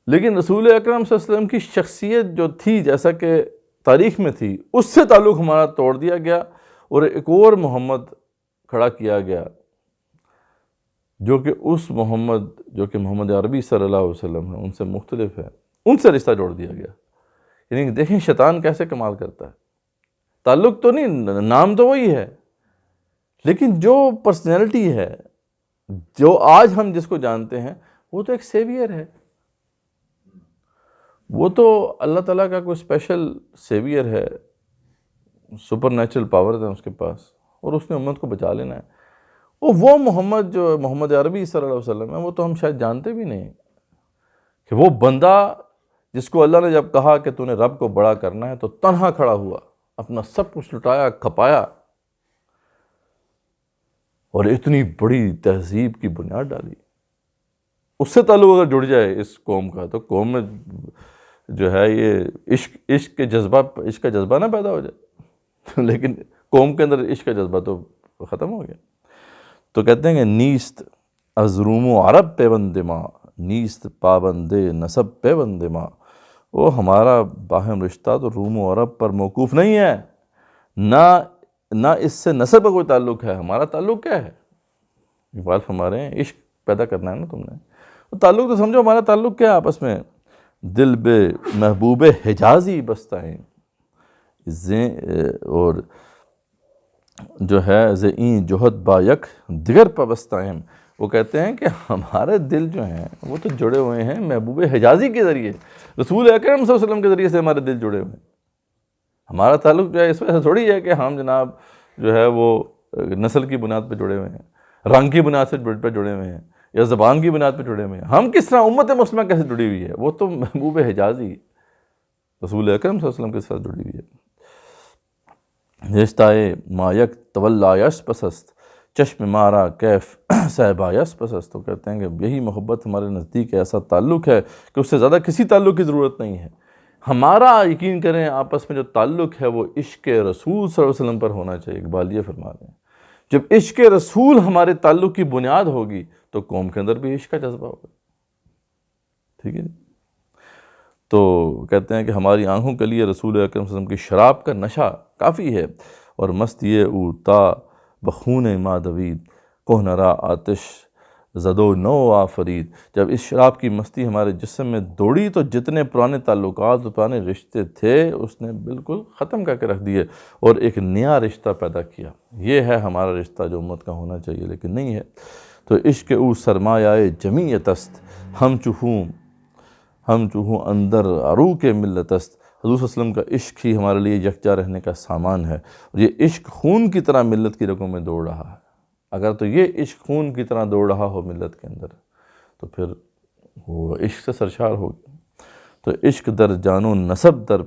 لیکن رسول اکرم صلی اللہ علیہ وسلم کی شخصیت جو تھی جیسا کہ تاریخ میں تھی، اس سے تعلق ہمارا توڑ دیا گیا اور ایک اور محمد کھڑا کیا گیا جو کہ محمد عربی صلی اللہ علیہ وسلم ہے، ان سے مختلف ہے، ان سے رشتہ جوڑ دیا گیا۔ یعنی دیکھیں شیطان کیسے کمال کرتا ہے، تعلق تو نہیں، نام تو وہی ہے، لیکن جو پرسنالٹی ہے، جو آج ہم جس کو جانتے ہیں، وہ تو ایک سیویئر ہے، وہ تو اللہ تعالیٰ کا کوئی اسپیشل سیویئر ہے، سپر نیچرل پاور ہے اس کے پاس، اور اس نے امت کو بچا لینا ہے۔ وہ محمد جو محمد عربی صلی اللہ علیہ وسلم ہے، وہ تو ہم شاید جانتے بھی نہیں کہ وہ بندہ جس کو اللہ نے جب کہا کہ تو نے رب کو بڑا کرنا ہے تو تنہا کھڑا ہوا، اپنا سب کچھ لٹایا، کھپایا، اور اتنی بڑی تہذیب کی بنیاد ڈالی۔ اس سے تعلق اگر جڑ جائے اس قوم کا تو قوم میں جو ہے یہ عشق کا جذبہ نہ پیدا ہو جائے، لیکن قوم کے اندر عشق کا جذبہ تو ختم ہو گیا۔ تو کہتے ہیں کہ نیست از روم و عرب پیوند ما، نیست پابند نسب پیوند ما، وہ ہمارا باہم رشتہ تو روم و عرب پر موقوف نہیں ہے، نہ اس سے نسب کا کوئی تعلق ہے۔ ہمارا تعلق کیا ہے؟ اقبال فرما رہے ہیں عشق پیدا کرنا ہے نا تم نے، تو تعلق تو سمجھو ہمارا تعلق کیا ہے آپس میں، دل بے محبوب حجازی بستہ ہیں، اور جو ہے زئیں جوہد با یک دیگر پابستہ ہیں۔ وہ کہتے ہیں کہ ہمارے دل جو ہیں وہ تو جڑے ہوئے ہیں محبوب حجازی کے ذریعے، رسول اکرم صلی اللہ علیہ وسلم کے ذریعے سے ہمارے دل جڑے ہوئے ہیں۔ ہمارا تعلق جو ہے اس وجہ سے تھوڑی ہے کہ ہم جناب جو ہے وہ نسل کی بنیاد پہ جڑے ہوئے ہیں، رنگ کی بنیاد سے جڑے ہوئے ہیں، یا زبان کی بنیاد پہ جڑے ہوئے ہیں۔ ہم کس طرح امت مسلمہ کیسے جڑی ہوئی ہے؟ وہ تو محبوب حجازی رسول اکرم صلی اللہ علیہ وسلم کے ساتھ جڑی ہوئی ہے۔ رشتہ ما یک تولا یس پسست، چشم مارا کیف صاحبہ یس پسست۔ تو کہتے ہیں کہ یہی محبت ہمارے نزدیک ایسا تعلق ہے کہ اس سے زیادہ کسی تعلق کی ضرورت نہیں ہے۔ ہمارا یقین کریں آپس میں جو تعلق ہے وہ عشق رسول صلی اللہ علیہ وسلم پر ہونا چاہیے۔ اقبال یہ فرما رہے ہیں جب عشق رسول ہمارے تعلق کی بنیاد ہوگی تو قوم کے اندر بھی عشق کا جذبہ ہوگا، ٹھیک ہے جی۔ تو کہتے ہیں کہ ہماری آنکھوں کے لیے رسول اکرم صلی اللہ علیہ وسلم کی شراب کا نشہ کافی ہے، اور مست یہ او تا بخون ما دوید کوہ نرا آتش زدو نو آفرید۔ جب اس شراب کی مستی ہمارے جسم میں دوڑی تو جتنے پرانے تعلقات اور پرانے رشتے تھے اس نے بالکل ختم کر کے رکھ دیے اور ایک نیا رشتہ پیدا کیا۔ یہ ہے ہمارا رشتہ جو امت کا ہونا چاہیے، لیکن نہیں ہے۔ تو عشق او سرمایہ جمیعت است، ہم چوہوں اندر عروق ملت است۔ حضور صلی اللہ علیہ وسلم کا عشق ہی ہمارے لیے یکجا رہنے کا سامان ہے، اور یہ عشق خون کی طرح ملت کی رگوں میں دوڑ رہا ہے۔ اگر تو یہ عشق خون کی طرح دوڑ رہا ہو ملت کے اندر تو پھر وہ عشق سے سرشار ہوگی۔ تو عشق در جان و نسب در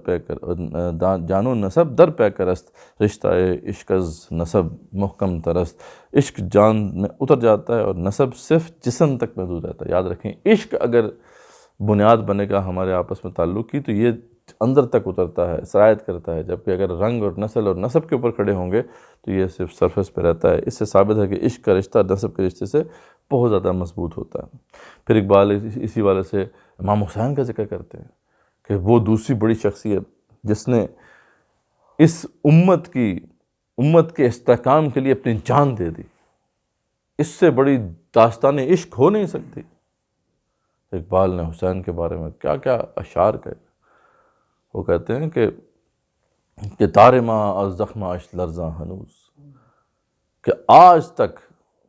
پیکر است، رشتہ عشق از نسب محکم ترست۔ عشق جان میں اتر جاتا ہے اور نسب صرف جسم تک محدود رہتا ہے۔ یاد رکھیں عشق اگر بنیاد بنے گا ہمارے آپس میں تعلق کی تو یہ اندر تک اترتا ہے، سرایت کرتا ہے، جبکہ اگر رنگ اور نسل اور نسب کے اوپر کھڑے ہوں گے تو یہ صرف سرفیس پہ رہتا ہے۔ اس سے ثابت ہے کہ عشق کا رشتہ نسب کے رشتے سے بہت زیادہ مضبوط ہوتا ہے۔ پھر اقبال اسی والے سے امام حسین کا ذکر کرتے ہیں کہ وہ دوسری بڑی شخصیت جس نے اس امت کے استحکام کے لیے اپنی جان دے دی، اس سے بڑی داستان عشق ہو نہیں سکتی۔ اقبال نے حسین کے بارے میں کیا کیا اشعار کہے۔ وہ کہتے ہیں کہ تار ما از زخم اش لرزاں ہنوز، کہ آج تک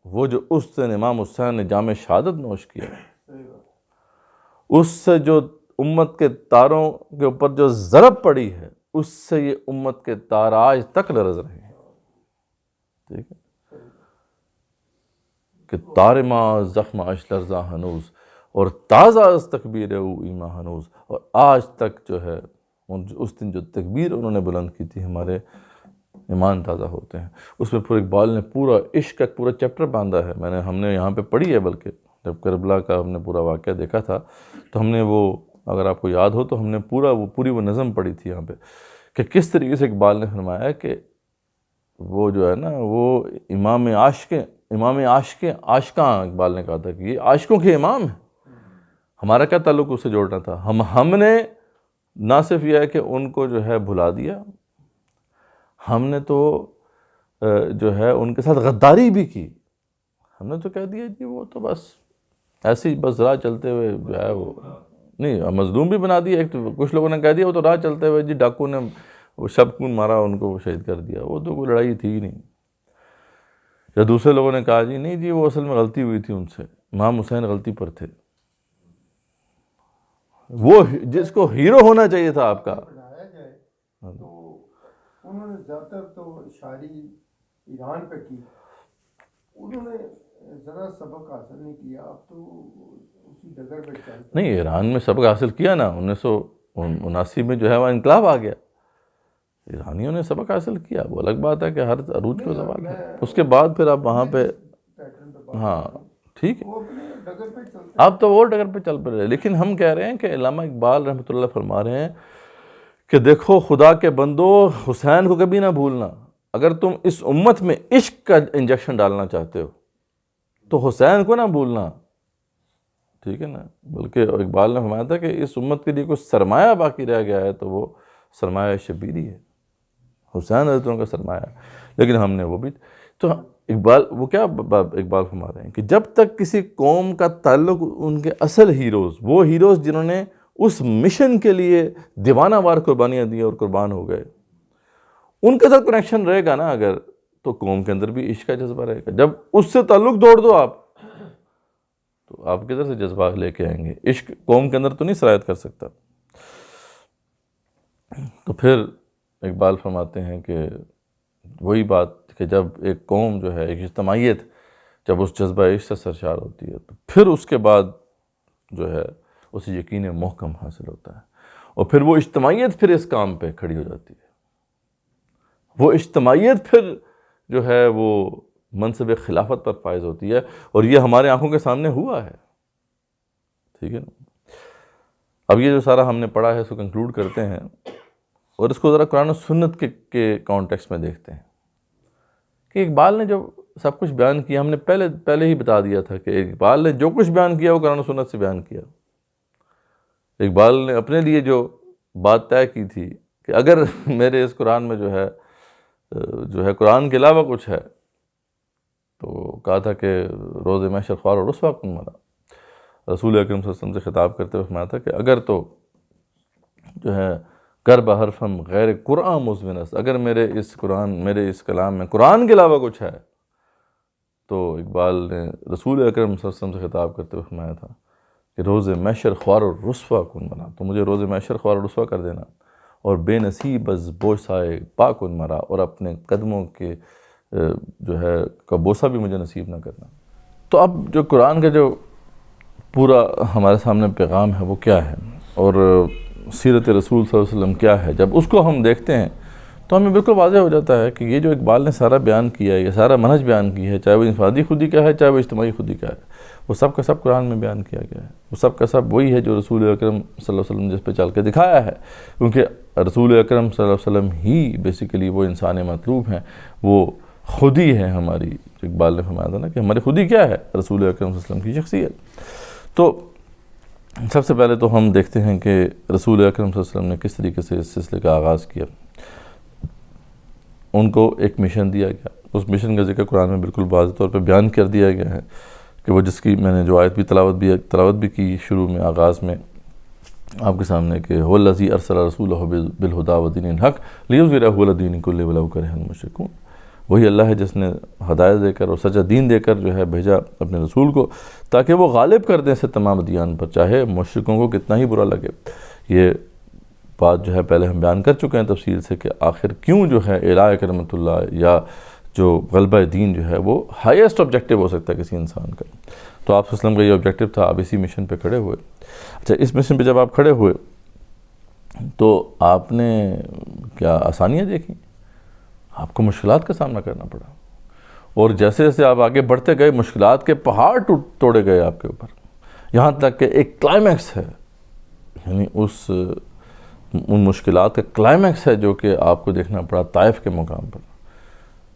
وہ جو اس دن امام حسین نے جام شہادت نوش کیا اس سے جو امت کے تاروں کے اوپر جو ضرب پڑی ہے اس سے یہ امت کے تار آج تک لرز رہے ہیں. ٹھیک ہے کہ تار ما زخم اش لرزاں ہنوز اور تازہ از تکبیر او ایما ہنوز. اور آج تک جو ہے اس دن جو تکبیر انہوں نے بلند کی تھی ہمارے ایمان تازہ ہوتے ہیں. اس میں پورا اقبال نے پورا عشق کا پورا چیپٹر باندھا ہے. ہم نے یہاں پہ پڑھی ہے، بلکہ جب کربلا کا ہم نے پورا واقعہ دیکھا تھا تو ہم نے وہ، اگر آپ کو یاد ہو تو ہم نے پوری وہ نظم پڑھی تھی یہاں پہ کہ کس طریقے سے اقبال نے فرمایا کہ وہ جو ہے نا وہ امام عاشقاں اقبال نے کہا تھا کہ یہ عاشقوں کے امام ہیں. ہمارا کیا تعلق اس سے جوڑنا تھا؟ ہم نے نہ صرف یہ ہے کہ ان کو جو ہے بھلا دیا، ہم نے تو جو ہے ان کے ساتھ غداری بھی کی. ہم نے تو کہہ دیا جی وہ تو بس ایسے ہی بس راہ چلتے ہوئے جو ہے وہ نہیں، مظلوم بھی بنا دیا. ایک تو کچھ لوگوں نے کہہ دیا وہ تو راہ چلتے ہوئے جی ڈاکو نے وہ شبکن مارا، ان کو شہید کر دیا، وہ تو کوئی لڑائی تھی ہی نہیں. یا دوسرے لوگوں نے کہا جی نہیں جی وہ اصل میں غلطی ہوئی تھی ان سے، امام حسین غلطی پر تھے. وہ جس کو ہیرو ہونا چاہیے تھا آپ کا، بنایا جائے تو انہوں نے زیادہ تر تو شاعری ایران پہ کی، انہوں نے ذرا سبق حاصل نہیں کیا. اب تو اسی ڈگر پہ چلتے نہیں ایران میں سبق حاصل کیا نا. 1979 میں جو ہے وہ انقلاب آ گیا، ایرانیوں نے سبق حاصل کیا. وہ الگ بات ہے کہ ہر عروج کو زوال ہے. اس کے بعد پھر آپ وہاں پہ پیٹرن پہ ہاں ٹھیک ہے، وہ اپنے ڈگر پہ چلتے. اب تو وہ ڈگر پہ چل پڑے. لیکن ہم کہہ رہے ہیں کہ علامہ اقبال رحمۃ اللہ فرما رہے ہیں کہ دیکھو خدا کے بندو، حسین کو کبھی نہ بھولنا. اگر تم اس امت میں عشق کا انجیکشن ڈالنا چاہتے ہو تو حسین کو نہ بھولنا. ٹھیک ہے نا. بلکہ اقبال نے فرمایا تھا کہ اس امت کے لیے کوئی سرمایہ باقی رہ گیا ہے تو وہ سرمایہ شبیری ہے، حسین حضرتوں کا سرمایہ. لیکن ہم نے وہ بھی تو اقبال وہ کیا اقبال فرما رہے ہیں کہ جب تک کسی قوم کا تعلق ان کے اصل ہیروز، وہ ہیروز جنہوں نے اس مشن کے لیے دیوانہ وار قربانیاں دی اور قربان ہو گئے، ان کے ساتھ کنیکشن رہے گا نا اگر، تو قوم کے اندر بھی عشق کا جذبہ رہے گا. جب اس سے تعلق دوڑ دو آپ تو آپ کدھر سے جذبہ لے کے آئیں گے؟ عشق قوم کے اندر تو نہیں سرایت کر سکتا. تو پھر اقبال فرماتے ہیں کہ وہی بات کہ جب ایک قوم جو ہے، ایک اجتماعیت جب اس جذبہ عشق سے سرشار ہوتی ہے تو پھر اس کے بعد جو ہے اسے یقین محکم حاصل ہوتا ہے. اور پھر وہ اجتماعیت پھر اس کام پہ کھڑی ہو جاتی ہے. وہ اجتماعیت پھر جو ہے وہ منصب خلافت پر فائز ہوتی ہے. اور یہ ہمارے آنکھوں کے سامنے ہوا ہے. ٹھیک ہے نا. اب یہ جو سارا ہم نے پڑھا ہے اس کو کنکلوڈ کرتے ہیں اور اس کو ذرا قرآن و سنت کے کانٹیکسٹ میں دیکھتے ہیں کہ اقبال نے جو سب کچھ بیان کیا، ہم نے پہلے ہی بتا دیا تھا کہ اقبال نے جو کچھ بیان کیا وہ قرآن و سنت سے بیان کیا. اقبال نے اپنے لیے جو بات طے کی تھی کہ اگر میرے اس قرآن میں جو ہے قرآن کے علاوہ کچھ ہے تو کہا تھا کہ روز محشر خوار اور رسوا کن مرا. رسول اکرم صلی اللہ علیہ وسلم سے خطاب کرتے ہوئے فرمایا تھا کہ اگر تو جو ہے کرب حرفم غیر قرآن مزمنس، اگر میرے اس کلام میں قرآن کے علاوہ کچھ ہے، تو اقبال نے رسول اکرم صلی اللہ علیہ وسلم سے خطاب کرتے ہوئے فرمایا تھا کہ روز محشر خوار اور رسوا کن بنا، تو مجھے روز محشر خوار اور رسوا کر دینا، اور بے نصیب از بوسائے پا کن مرا، اور اپنے قدموں کے جو ہے کا بوسہ بھی مجھے نصیب نہ کرنا. تو اب جو قرآن کا جو پورا ہمارے سامنے پیغام ہے وہ کیا ہے، اور سیرت رسول صلی اللہ علیہ وسلم کیا ہے، جب اس کو ہم دیکھتے ہیں تو ہمیں بالکل واضح ہو جاتا ہے کہ یہ جو اقبال نے سارا بیان کیا ہے، یہ سارا منہج بیان کی ہے، چاہے وہ انفرادی خودی کا ہے چاہے وہ اجتماعی خودی کا ہے، وہ سب کا سب قرآن میں بیان کیا گیا ہے. وہ سب کا سب وہی ہے جو رسول اکرم صلی اللہ علیہ وسلم جس پہ چل کے دکھایا ہے. کیونکہ رسول اکرم صلی اللہ علیہ وسلم ہی بیسیکلی وہ انسان مطلوب ہیں، وہ خودی ہے ہماری. اقبال نے فرمایا تھا نا کہ ہماری خودی کیا ہے؟ رسول اکرم صلی اللہ علیہ وسلم کی شخصیت. تو سب سے پہلے تو ہم دیکھتے ہیں کہ رسول اکرم صلی اللہ علیہ وسلم نے کس طریقے سے اس سلسلے کا آغاز کیا. ان کو ایک مشن دیا گیا، اس مشن کا ذکر قرآن میں بالکل واضح طور پہ بیان کر دیا گیا ہے کہ وہ جس کی میں نے جو آیت بھی تلاوت بھی کی شروع میں آغاز میں آپ کے سامنے کہ هو الذی ارسل رسولہ بالہدی ودین الحق لیظہرہ علی الدین کلہ ولو کرہ المشرکون. وہی اللہ ہے جس نے ہدایت دے کر اور سچا دین دے کر جو ہے بھیجا اپنے رسول کو تاکہ وہ غالب کر دیں اسے تمام ادیان پر، چاہے مشرکوں کو کتنا ہی برا لگے. یہ بات جو ہے پہلے ہم بیان کر چکے ہیں تفصیل سے کہ آخر کیوں جو ہے اعلاء کلمۃ اللہ یا جو غلبہ دین جو ہے وہ ہائیسٹ آبجیکٹیو ہو سکتا ہے کسی انسان کا. تو آپ صلی اللہ علیہ وسلم کا یہ آبجیکٹیو تھا, آپ اسی مشن پہ کھڑے ہوئے. اچھا, اس مشن پہ جب آپ کھڑے ہوئے تو آپ نے کیا آسانیاں دیکھیں؟ آپ کو مشکلات کا سامنا کرنا پڑا, اور جیسے جیسے آپ آگے بڑھتے گئے مشکلات کے پہاڑ توڑے گئے آپ کے اوپر, یہاں تک کہ ایک کلائمیکس ہے, یعنی ان مشکلات کا کلائمیکس ہے جو کہ آپ کو دیکھنا پڑا طائف کے مقام پر.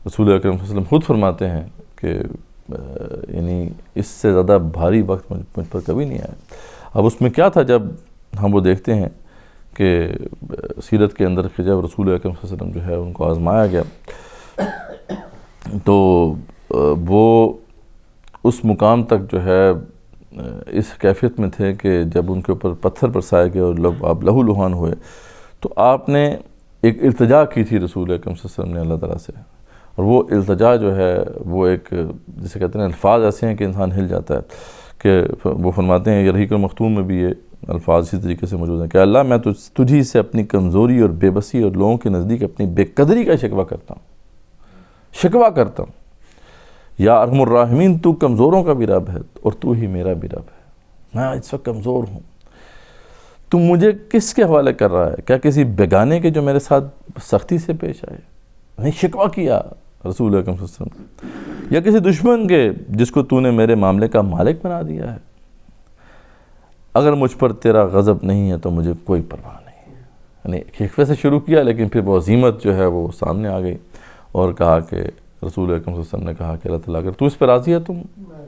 رسول اکرم صلی اللہ علیہ وسلم خود فرماتے ہیں کہ یعنی اس سے زیادہ بھاری وقت مجھ پر کبھی نہیں آیا. اب اس میں کیا تھا جب ہم وہ دیکھتے ہیں کہ سیرت کے اندر کہ جب رسول اکرم صلی اللہ علیہ وسلم جو ہے ان کو آزمایا گیا تو وہ اس مقام تک جو ہے اس کیفیت میں تھے کہ جب ان کے اوپر پتھر برسائے گئے اور آپ لہو لہان ہوئے تو آپ نے ایک التجا کی تھی رسول اکرم صلی اللہ علیہ وسلم نے اللہ تعالیٰ سے, اور وہ التجا جو ہے وہ ایک جسے کہتے ہیں الفاظ ایسے ہیں کہ انسان ہل جاتا ہے. کہ وہ فرماتے ہیں, یہ رحیق المختوم میں بھی یہ الفاظ اسی طریقے سے موجود ہیں کہ اللہ میں تجھی سے اپنی کمزوری اور بے بسی اور لوگوں کے نزدیک اپنی بے قدری کا شکوہ کرتا ہوں. یا ارحم الراحمین, تو کمزوروں کا بھی رب ہے اور تو ہی میرا بھی رب ہے. میں اس وقت کمزور ہوں, تو مجھے کس کے حوالے کر رہا ہے؟ کیا کسی بیگانے کے جو میرے ساتھ سختی سے پیش آئے؟ نہیں, شکوہ کیا رسول اکرم صلی اللہ علیہ وسلم, یا کسی دشمن کے جس کو تو نے میرے معاملے کا مالک بنا دیا ہے. اگر مجھ پر تیرا غضب نہیں ہے تو مجھے کوئی پرواہ نہیں. یعنی خفے سے شروع کیا, لیکن پھر وہ عظیمت جو ہے وہ سامنے آ گئی اور کہا کہ رسول اکرم صلی اللہ علیہ وسلم نے کہا کہ اللہ تعالیٰ اگر تو اس پہ راضی ہے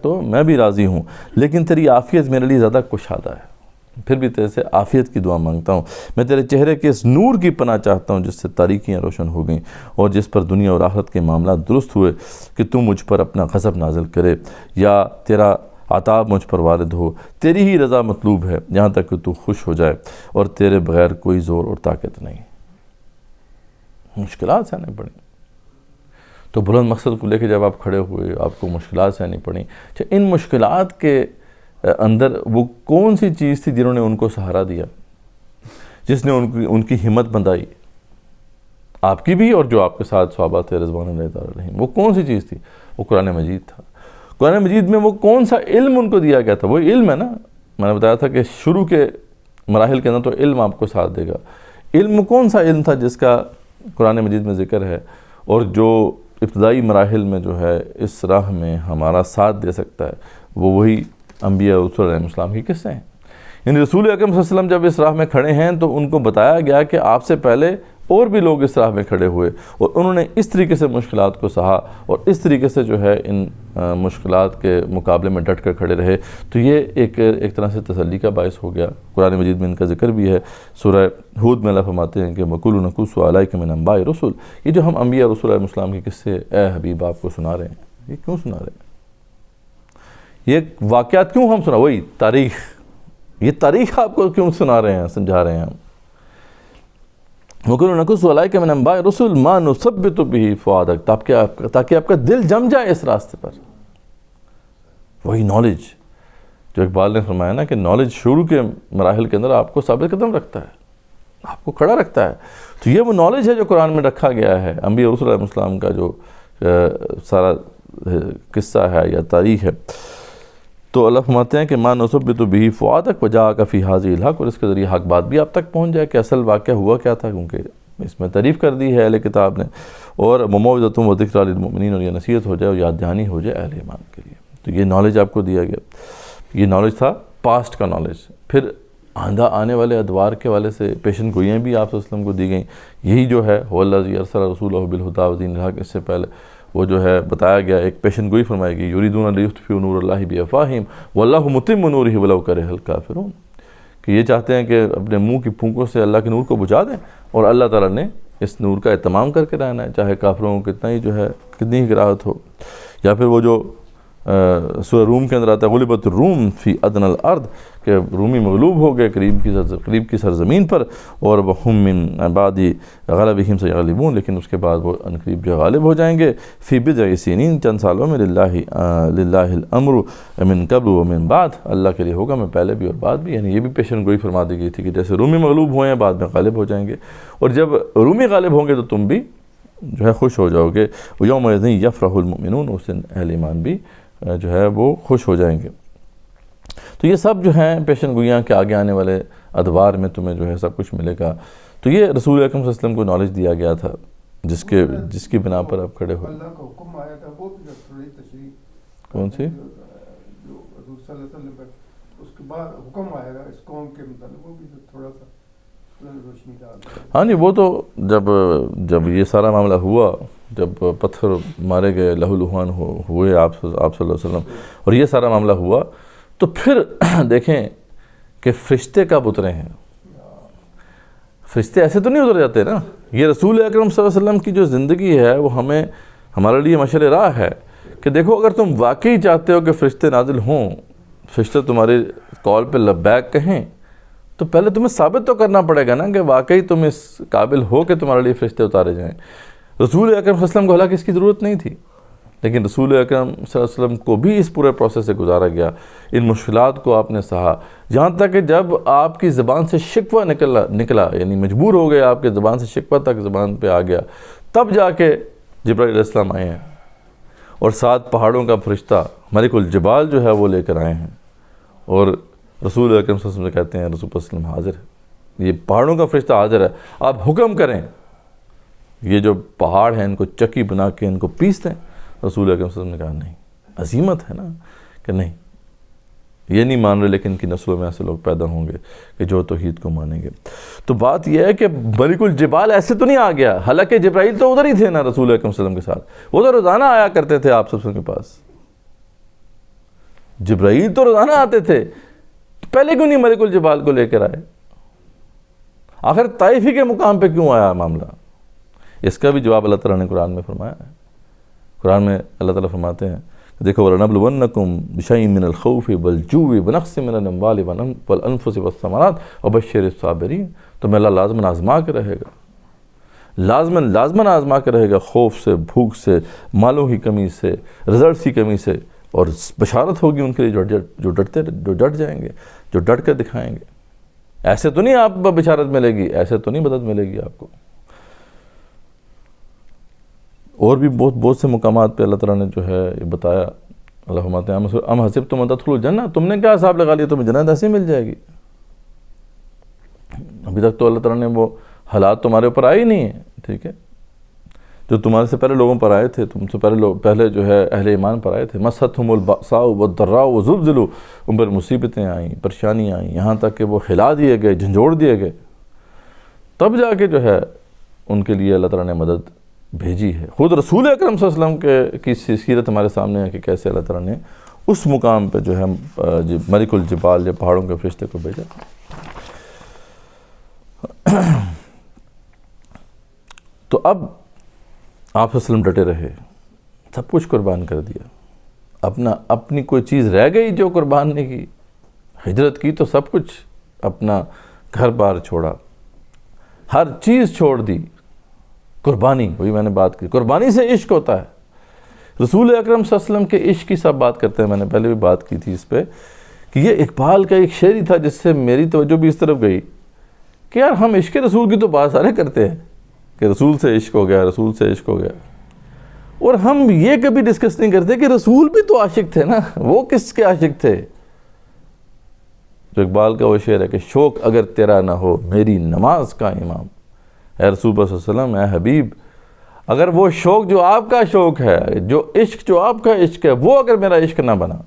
تو میں بھی راضی ہوں, لیکن تیری عافیت میرے لیے زیادہ کشادہ ہے. پھر بھی تیرے سے عافیت کی دعا مانگتا ہوں. میں تیرے چہرے کے اس نور کی پناہ چاہتا ہوں جس سے تاریکیاں روشن ہو گئیں اور جس پر دنیا اور آخرت کے معاملات درست ہوئے, کہ تو مجھ پر اپنا غضب نازل کرے یا تیرا عطاب مجھ پر وارد ہو. تیری ہی رضا مطلوب ہے یہاں تک کہ تو خوش ہو جائے, اور تیرے بغیر کوئی زور اور طاقت نہیں. مشکلات سہنے پڑیں. تو بلند مقصد کو لے کے جب آپ کھڑے ہوئے آپ کو مشکلات سہنی پڑیں. ان مشکلات کے اندر وہ کون سی چیز تھی جنہوں نے ان کو سہارا دیا, جس نے ان کی ہمت بندھائی, آپ کی بھی اور جو آپ کے ساتھ صحابہ تھے رضوان اللہ تعالیٰ علیہم؟ وہ کون سی چیز تھی؟ وہ قرآن مجید تھا. قرآن مجید میں وہ کون سا علم ان کو دیا گیا تھا؟ وہ علم ہے نا, میں نے بتایا تھا کہ شروع کے مراحل کے اندر تو علم آپ کو ساتھ دے گا. علم کون سا علم تھا جس کا قرآن مجید میں ذکر ہے, اور جو ابتدائی مراحل میں جو ہے اس راہ میں ہمارا ساتھ دے سکتا ہے؟ وہ وہی انبیاء اور رسول علیہ السلام کی قصے ہیں. یعنی رسول اکرم صلی اللہ علیہ وسلم جب اس راہ میں کھڑے ہیں تو ان کو بتایا گیا کہ آپ سے پہلے اور بھی لوگ اس راہ میں کھڑے ہوئے, اور انہوں نے اس طریقے سے مشکلات کو سہا اور اس طریقے سے جو ہے ان مشکلات کے مقابلے میں ڈٹ کر کھڑے رہے. تو یہ ایک طرح سے تسلی کا باعث ہو گیا. قرآن مجید میں ان کا ذکر بھی ہے. سورہ ہود میں اللہ فرماتے ہیں کہ وَقُلُّ نَقُصُّ عَلَيْكَ مِنْ أَنْبَاءِ الرُّسُلِ, یہ جو ہم انبیاء رسول علیہ السلام کے قصے اے حبیب آپ کو سنا رہے ہیں, یہ کیوں سنا رہے ہیں؟ یہ واقعات کیوں ہم سنا؟ وہی تاریخ, یہ تاریخ آپ کو کیوں سنا رہے ہیں, سمجھا رہے ہیں ہم. وَقُلُّ نَقُصُّ عَلَيْكَ مِنْ أَنْبَاءِ الرُّسُلِ مَا نُثَبِّتُ بِهِ فُؤَادَكَ, تاکہ آپ کا دل جم جائے اس راستے پر. وہی نالج جو اقبال نے فرمایا نا کہ نالج شروع کے مراحل کے اندر آپ کو ثابت قدم رکھتا ہے, آپ کو کھڑا رکھتا ہے. تو یہ وہ نالج ہے جو قرآن میں رکھا گیا ہے. انبیاء رسول علیہ السلام کا جو سارا قصہ ہے یا تاریخ ہے. تو اللہ فرماتے ہیں کہ مَا نُثَبِّتُ بِهِ فُؤَادَكَ وَجَاءَكَ فِي هَٰذِهِ الْحَقُّ, اور اس کے ذریعے حق بات بھی آپ تک پہنچ جائے کہ اصل واقعہ ہوا کیا تھا, کیونکہ اس میں تعریف کر دی ہے اہل کتاب نے, اور وَمَوْعِظَةٌ وَذِكْرَىٰ لِلْمُؤْمِنِينَ, اور یہ نصیحت ہو جائے اور یاد دہانی ہو جائے اہل ایمان کے لیے. تو یہ نالج آپ کو دیا گیا. یہ نالج تھا پاسٹ کا نالج. پھر آندہ آنے والے ادوار کے والے سے پیشن گوئیاں بھی آپ صلی اللہ علیہ وسلم کو دی گئیں. یہی جو ہے هُوَ الَّذِي أَرْسَلَ رَسُولَهُ بِالْهُدَىٰ وَدِينِ الْحَقِّ, اس سے پہلے وہ جو ہے بتایا گیا ایک پیشن گوئی فرمائے گی, یریدون لیطفئوا نور اللہ بافواہہم واللہ متم نورہ ولو کرہ الکافرون, کہ یہ چاہتے ہیں کہ اپنے منہ کی پھونکوں سے اللہ کے نور کو بجھا دیں, اور اللہ تعالیٰ نے اس نور کا اہتمام کر کے رہنا ہے چاہے کافروں کو کتنا ہی جو ہے کتنی ہی کراہت ہو. یا پھر وہ جو سورہ روم کے اندر آتا ہے غلبت الروم فی ادنى الارض کہ رومی مغلوب ہو گئے قریب کی سرزمین پر، اور وہم من بعد غلبہم سیغلبون، لیکن اس کے بعد وہ ان قریب جو غالب ہو جائیں گے، فی بضع سنین، چند سالوں میں، للہ الامر من قبل ومن بعد، اللہ کے لیے ہوگا میں پہلے بھی اور بعد بھی، یعنی یہ بھی پیشن گوئی فرما دی گئی تھی کہ جیسے رومی مغلوب ہوئے ہیں بعد میں غالب ہو جائیں گے، اور جب رومی غالب ہوں گے تو تم بھی جو ہے خوش ہو جاؤ گے، یومئذ یفرح المؤمنون، اس دن اہل ایمان بھی جو ہے وہ خوش ہو جائیں گے۔ تو یہ سب جو ہیں پیشن گوئیاں کہ آگے آنے والے ادوار میں تمہیں جو ہے سب کچھ ملے گا، تو یہ رسول اکرم صلی اللہ علیہ وسلم کو نالج دیا گیا تھا جس کی بنا پر آپ کھڑے ہو۔ اللہ کا حکم آیا تھا وہ بھی تھوڑی تشریح کون سی؟ جو حضور صلی اللہ علیہ وسلم پر اس کے بعد حکم آئے گا اس قوم کے متعلق، وہ بھی تھوڑا سا روشنی ڈال دیں۔ ہاں جی، وہ تو جب یہ سارا معاملہ ہوا، جب پتھر مارے گئے، لہو لہان ہوئے آپ صلی اللہ علیہ وسلم، اور یہ سارا معاملہ ہوا، تو پھر دیکھیں کہ فرشتے کب اترے ہیں۔ فرشتے ایسے تو نہیں اتر جاتے نا، یہ رسول اکرم صلی اللہ علیہ وسلم کی جو زندگی ہے وہ ہمارے لیے مشعل راہ ہے کہ دیکھو اگر تم واقعی چاہتے ہو کہ فرشتے نازل ہوں، فرشتے تمہاری کال پہ لبیک کہیں، تو پہلے تمہیں ثابت تو کرنا پڑے گا نا کہ واقعی تم اس قابل ہو کہ تمہارے لیے فرشتے اتارے جائیں۔ رسول اکرم صلی اللہ علیہ وسلم کو حالانکہ اس کی ضرورت نہیں تھی، لیکن رسول اکرم صلی اللہ علیہ وسلم کو بھی اس پورے پروسیس سے گزارا گیا، ان مشکلات کو آپ نے سہا، جہاں تک کہ جب آپ کی زبان سے شکوہ نکلا، یعنی مجبور ہو گئے، آپ کے زبان سے شکوہ تک زبان پہ آ گیا، تب جا کے جبرائیل علیہ السلام آئے ہیں، اور 7 پہاڑوں کا فرشتہ ملک الجبال جو ہے وہ لے کر آئے ہیں، اور رسول اکرم صلی اللہ علیہ وسلم سے کہتے ہیں رسول صلی اللہ علیہ وسلم حاضر ہے، یہ پہاڑوں کا فرشتہ حاضر ہے، آپ حکم کریں، یہ جو پہاڑ ہیں ان کو چکی بنا کے ان کو پیس دیں۔ رسول اکرم صلی اللہ علیہ وسلم نے کہا نہیں، عظیمت ہے نا کہ نہیں، یہ نہیں مان رہے، لیکن ان کی نسلوں میں ایسے لوگ پیدا ہوں گے کہ جو توحید کو مانیں گے۔ تو بات یہ ہے کہ ملک الجبال ایسے تو نہیں آ گیا، حالانکہ جبرائیل تو ادھر ہی تھے نا رسول اکرم صلی اللہ علیہ وسلم کے ساتھ، وہ تو روزانہ آیا کرتے تھے آپ سب کے پاس، جبرائیل تو روزانہ آتے تھے، پہلے کیوں نہیں ملک الجبال کو لے کر آئے؟ آخر طائف ہی کے مقام پہ کیوں آیا معاملہ؟ اس کا بھی جواب اللہ تعالیٰ نے قرآن میں فرمایا ہے۔ قرآن میں اللہ تعالیٰ فرماتے ہیں کہ دیکھو وَلَنَبْلُوَنَّكُمْ بِشَيْءٍ مِّنَ الْخَوْفِ وَالْجُوعِ وَنَقْصٍ مِّنَ الْأَمْوَالِ وَالْأَنفُسِ وَالثَّمَرَاتِ وَبَشِّرِ الصَّابِرِينَ، تو میں اللہ لازماً آزما کے رہے گا، لازماً آزما کے رہے گا، خوف سے، بھوک سے، مالوں کی کمی سے، رزلٹس کی کمی سے، اور بشارت ہوگی ان کے لیے جو ڈٹ جائیں گے، جو ڈٹ کر دکھائیں گے۔ ایسے تو نہیں آپ بشارت ملے گی، ایسے تو نہیں مدد ملے گی آپ کو۔ اور بھی بہت سے مقامات پہ اللہ تعالیٰ نے جو ہے یہ بتایا، اللہ فرماتے ہیں ام حسبتم ان تدخلوا الجنہ، تم نے کیا حساب لگا لیا تمہیں جنت ایسے مل جائے گی؟ ابھی تک تو اللہ تعالیٰ نے وہ حالات تمہارے اوپر آئے ہی نہیں ہیں، ٹھیک ہے، جو تمہارے سے پہلے لوگوں پر آئے تھے، تم سے پہلے جو ہے اہل ایمان پر آئے تھے، مَسَّتْهُمُ الْبَأْسَاءُ وَالضَّرَّاءُ وَزُلْزِلُوا، ان پر مصیبتیں آئیں، پریشانیاں آئیں، یہاں تک کہ وہ ہلا دیے گئے، جھنجھوڑ دیے گئے، تب جا کے جو ہے ان کے لیے اللہ تعالیٰ نے مدد بھیجی ہے۔ خود رسول اکرم صلی اللہ علیہ وسلم کی سیرت ہمارے سامنے ہے کہ کیسے اللہ تعالیٰ نے اس مقام پہ جو ہے ملک الجبال، جو پہاڑوں کے فرشتے کو بھیجا۔ تو اب آپ صلی اللہ علیہ وسلم ڈٹے رہے، سب کچھ قربان کر دیا، اپنی کوئی چیز رہ گئی جو قربان نہیں کی؟ ہجرت کی تو سب کچھ، اپنا گھر بار چھوڑا، ہر چیز چھوڑ دی، قربانی، وہی میں نے بات کی، قربانی سے عشق ہوتا ہے۔ رسول اکرم صلی اللہ علیہ وسلم کے عشق کی سب بات کرتے ہیں، میں نے پہلے بھی بات کی تھی اس پہ کہ یہ اقبال کا ایک شعر ہی تھا جس سے میری توجہ بھی اس طرف گئی کہ یار ہم عشق رسول کی تو بات سارے کرتے ہیں کہ رسول سے عشق ہو گیا، رسول سے عشق ہو گیا، اور ہم یہ کبھی ڈسکس نہیں کرتے کہ رسول بھی تو عاشق تھے نا، وہ کس کے عاشق تھے؟ جو اقبال کا وہ شعر ہے کہ شوق اگر تیرا نہ ہو میری نماز کا امام، اے رسول اللہ صلی اللہ علیہ وسلم، اے حبیب، اگر وہ شوق جو آپ کا شوق ہے، جو عشق جو آپ کا عشق ہے، وہ اگر میرا عشق نہ بنا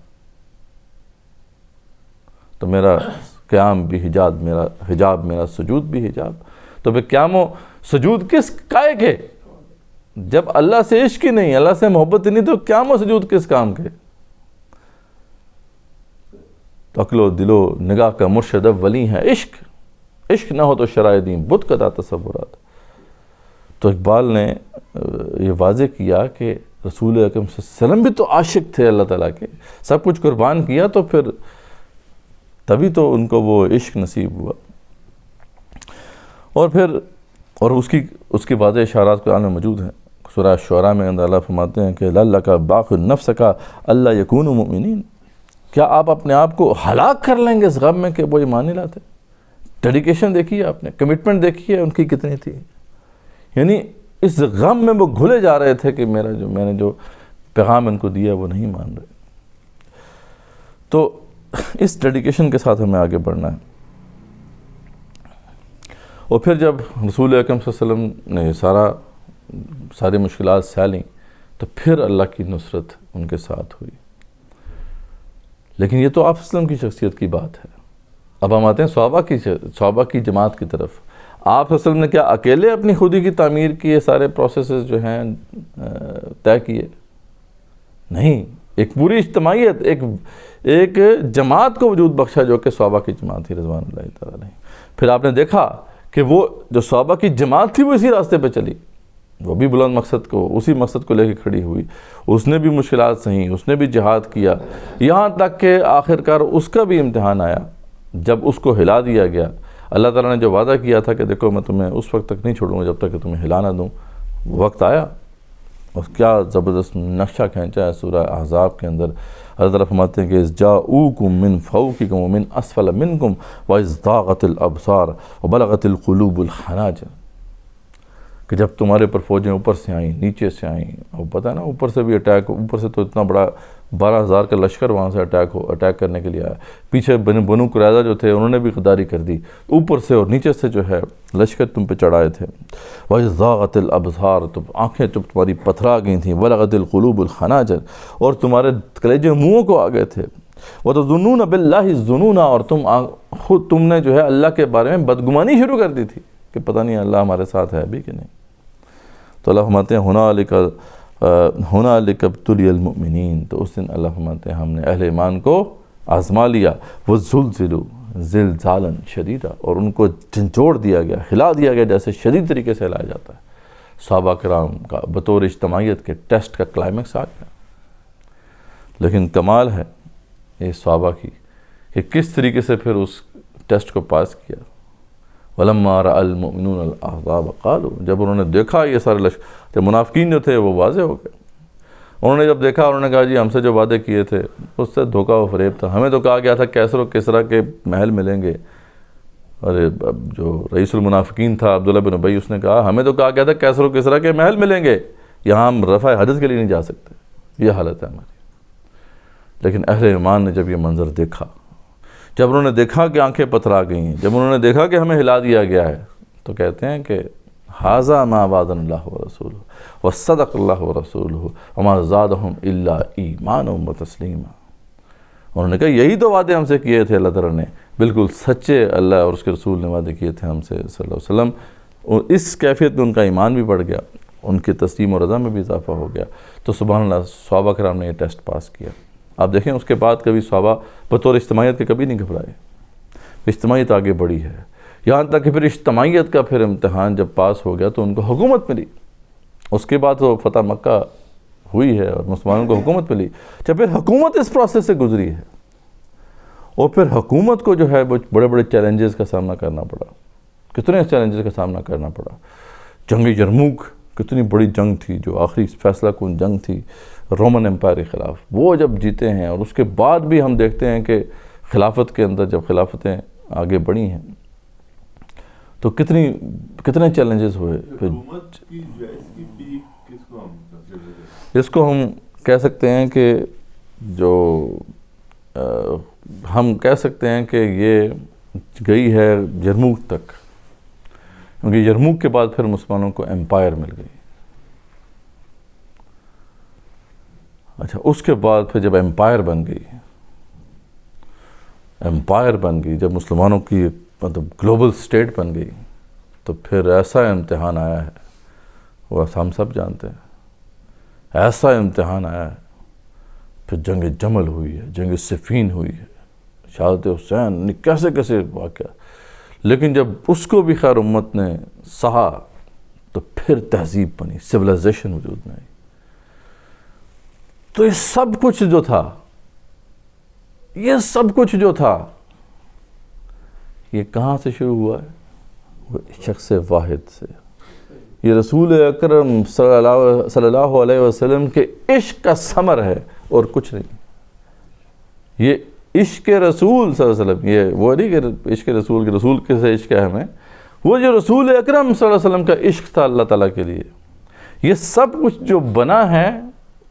تو میرا قیام بھی حجاب، میرا سجود بھی حجاب، تو پھر قیام و سجود کس کائے کے؟ جب اللہ سے عشق ہی نہیں، اللہ سے محبت ہی نہیں، تو قیام و سجود کس کام کے؟ تو عقل و دل و نگاہ کا مرشد ولی ہے عشق نہ ہو تو شرائع دین بت قضا تصورات۔ تو اقبال نے یہ واضح کیا کہ رسول اکرم صلی اللہ علیہ وسلم بھی تو عاشق تھے اللہ تعالیٰ کے، سب کچھ قربان کیا تو پھر تبھی تو ان کو وہ عشق نصیب ہوا۔ اور پھر اس کی واضح اشارات قرآن میں موجود ہیں۔ سورہ شعراء میں اللہ فرماتے ہیں کہ لعلک باخع نفسک الا یکونوا مؤمنین، کیا آپ اپنے آپ کو ہلاک کر لیں گے اس غم میں کہ وہ ایمان نہیں لاتے؟ ڈیڈیکیشن دیکھیے آپ نے، کمٹمنٹ دیکھیے ان کی کتنی تھی، یعنی اس غم میں وہ گھلے جا رہے تھے کہ میں نے جو پیغام ان کو دیا وہ نہیں مان رہے۔ تو اس ڈیڈیکیشن کے ساتھ ہمیں آگے بڑھنا ہے۔ اور پھر جب رسول اکرم صلی اللہ علیہ وسلم نے ساری مشکلات سہ لیں تو پھر اللہ کی نصرت ان کے ساتھ ہوئی۔ لیکن یہ تو آپ وسلم کی شخصیت کی بات ہے۔ اب ہم آتے ہیں صحابہ کی جماعت کی طرف۔ آپ وسلم نے کیا اکیلے اپنی خودی کی تعمیر کی یہ سارے پروسیسز جو ہیں طے کیے؟ نہیں، ایک پوری اجتماعیت، ایک جماعت کو وجود بخشا جو کہ صحابہ کی جماعت تھی رضوان اللہ تعالیٰ علیہ۔ پھر آپ نے دیکھا کہ وہ جو صحابہ کی جماعت تھی وہ اسی راستے پہ چلی، وہ بھی بلند اسی مقصد کو لے کے کھڑی ہوئی، اس نے بھی مشکلات سہیں، اس نے بھی جہاد کیا، یہاں تک کہ آخرکار اس کا بھی امتحان آیا جب اس کو ہلا دیا گیا۔ اللہ تعالیٰ نے جو وعدہ کیا تھا کہ دیکھو میں تمہیں اس وقت تک نہیں چھوڑوں گا جب تک کہ تمہیں ہلا نہ دوں، وقت آیا اور کیا زبردست نقشہ کھینچا ہے سورہ احزاب کے اندر۔ اللہ تعالیٰ فرماتے ہیں کہ اذ جاؤکم من فوقکم ومن اسفل منکم واذ ضاغت الابصار وبلغت القلوب الحناجر، کہ جب تمہارے پر فوجیں اوپر سے آئیں، نیچے سے آئیں، اور پتہ ہے نا اوپر سے بھی اٹیک، اوپر سے تو اتنا بڑا 12,000 کا لشکر وہاں سے اٹیک کرنے کے لیے آیا، پیچھے بنو قریظہ جو تھے انہوں نے بھی غداری کر دی، اوپر سے اور نیچے سے جو ہے لشکر تم پہ چڑھائے تھے۔ وَإِذْ ضَاغَتِ الْأَبْصَارُ، تو آنکھیں تمہاری پتھرا گئی تھیں، وَلَغَتِ الْقُلُوبُ الْحَنَاجِرَ، اور تمہارے کلیجے منہوں کو آ گئے تھے، وَتَظُنُّونَ بِاللَّهِ الظُّنُونَ، اور تم نے جو ہے اللہ کے بارے میں بدگمانی شروع کر دی تھی کہ پتہ نہیں اللہ ہمارے ساتھ ہے بھی کہ نہیں۔ تو اللہ فرماتے ہیں ہنالک ابتلی المؤمنین، تو اس دن اللہ فرماتے ہیں ہم نے اہل ایمان کو آزما لیا، وَزُلْزِلُوا زِلْزَالًا شَدِیدًا، اور ان کو جھنجھوڑ دیا گیا، ہلا دیا گیا جیسے شدید طریقے سے ہلایا جاتا ہے۔ صحابہ کرام کا بطور اجتماعیت کے ٹیسٹ کا کلائمیکس آ گیا۔ لیکن کمال ہے یہ صحابہ کی کہ کس طریقے سے پھر اس ٹیسٹ کو پاس کیا۔ وَلَمَّا رَأَى الْمُؤْمِنُونَ الْأَحْزَابَ قَالُوا، جب انہوں نے دیکھا یہ سارے لشکر، منافقین جو تھے وہ واضح ہو گئے، انہوں نے جب دیکھا انہوں نے کہا جی ہم سے جو وعدے کیے تھے اس سے دھوکہ و فریب تھا، ہمیں تو کہا گیا تھا کیسر و کسریٰ کے محل ملیں گے، اور جو رئیس المنافقین تھا عبداللہ بن ابی، اس نے کہا ہمیں تو کہا گیا تھا کیسر و کسریٰ کے محل ملیں گے، یہاں ہم رفع حدث کے لیے نہیں جا سکتے، یہ حالت ہے ہماری۔ لیکن اہل ایمان نے جب یہ منظر دیکھا، جب انہوں نے دیکھا کہ آنکھیں پتھرا گئی ہیں، جب انہوں نے دیکھا کہ ہمیں ہلا دیا گیا ہے، تو کہتے ہیں کہ ھذا ما وعدنا اللہ ورسولہ وصدق اللہ ورسولہ وما زادہم الا ایمانا وتسلیما۔ انہوں نے کہا یہی تو وعدے ہم سے کیے تھے اللہ تعالیٰ نے، بالکل سچے اللہ اور اس کے رسول نے وعدے کیے تھے ہم سے صلی اللہ علیہ وسلم، اور اس کیفیت میں ان کا ایمان بھی بڑھ گیا، ان کی تسلیم و رضا میں بھی اضافہ ہو گیا۔ تو سبحان اللہ صحابہ کرام نے یہ ٹیسٹ پاس کیا۔ آپ دیکھیں اس کے بعد کبھی صحابہ بطور اجتماعیت کے کبھی نہیں گھبرائے، اجتماعیت آگے بڑھی ہے، یہاں تک کہ پھر اجتماعیت کا پھر امتحان جب پاس ہو گیا تو ان کو حکومت ملی، اس کے بعد وہ فتح مکہ ہوئی ہے اور مسلمانوں کو حکومت ملی۔ جب پھر حکومت اس پروسیس سے گزری ہے اور پھر حکومت کو جو ہے وہ بڑے بڑے چیلنجز کا سامنا کرنا پڑا، کتنے چیلنجز کا سامنا کرنا پڑا۔ جنگ یرموک کتنی بڑی جنگ تھی، جو آخری فیصلہ کن جنگ تھی رومن امپائر کے خلاف، وہ جب جیتے ہیں، اور اس کے بعد بھی ہم دیکھتے ہیں کہ خلافت کے اندر جب خلافتیں آگے بڑھی ہیں تو کتنے چیلنجز ہوئے۔ حکومت کی جائز کی پیک کس کو ہم کنسیڈر کرتے ہیں؟ اس کو ہم کہہ سکتے ہیں کہ جو ہم کہہ سکتے ہیں کہ یہ گئی ہے یرموک تک، کیونکہ یرموک کے بعد پھر مسلمانوں کو امپائر مل گئی۔ اچھا، اس کے بعد پھر جب امپائر بن گئی، جب مسلمانوں کی مطلب گلوبل سٹیٹ بن گئی، تو پھر ایسا امتحان آیا ہے، وہ ہم سب جانتے ہیں، ایسا امتحان آیا ہے۔ پھر جنگ جمل ہوئی ہے، جنگ صفین ہوئی ہے، شہادت حسین، کیسے واقعہ، لیکن جب اس کو بھی خیر امت نے سہا تو پھر تہذیب بنی، سویلائزیشن وجود میں آئی۔ تو یہ سب کچھ جو تھا، یہ سب کچھ جو تھا، یہ کہاں سے شروع ہوا ہے؟ وہ شخص واحد سے. یہ رسول اکرم صلی اللہ علیہ وسلم کے عشق کا ثمر ہے اور کچھ نہیں. یہ عشق رسول صلی اللہ علیہ وسلم، یہ وہ نہیں کہ عشق رسول کے رسول کیسے عشق ہے ہمیں، وہ جو رسول اکرم صلی اللہ علیہ وسلم کا عشق تھا اللہ تعالیٰ کے لیے. یہ سب کچھ جو بنا ہے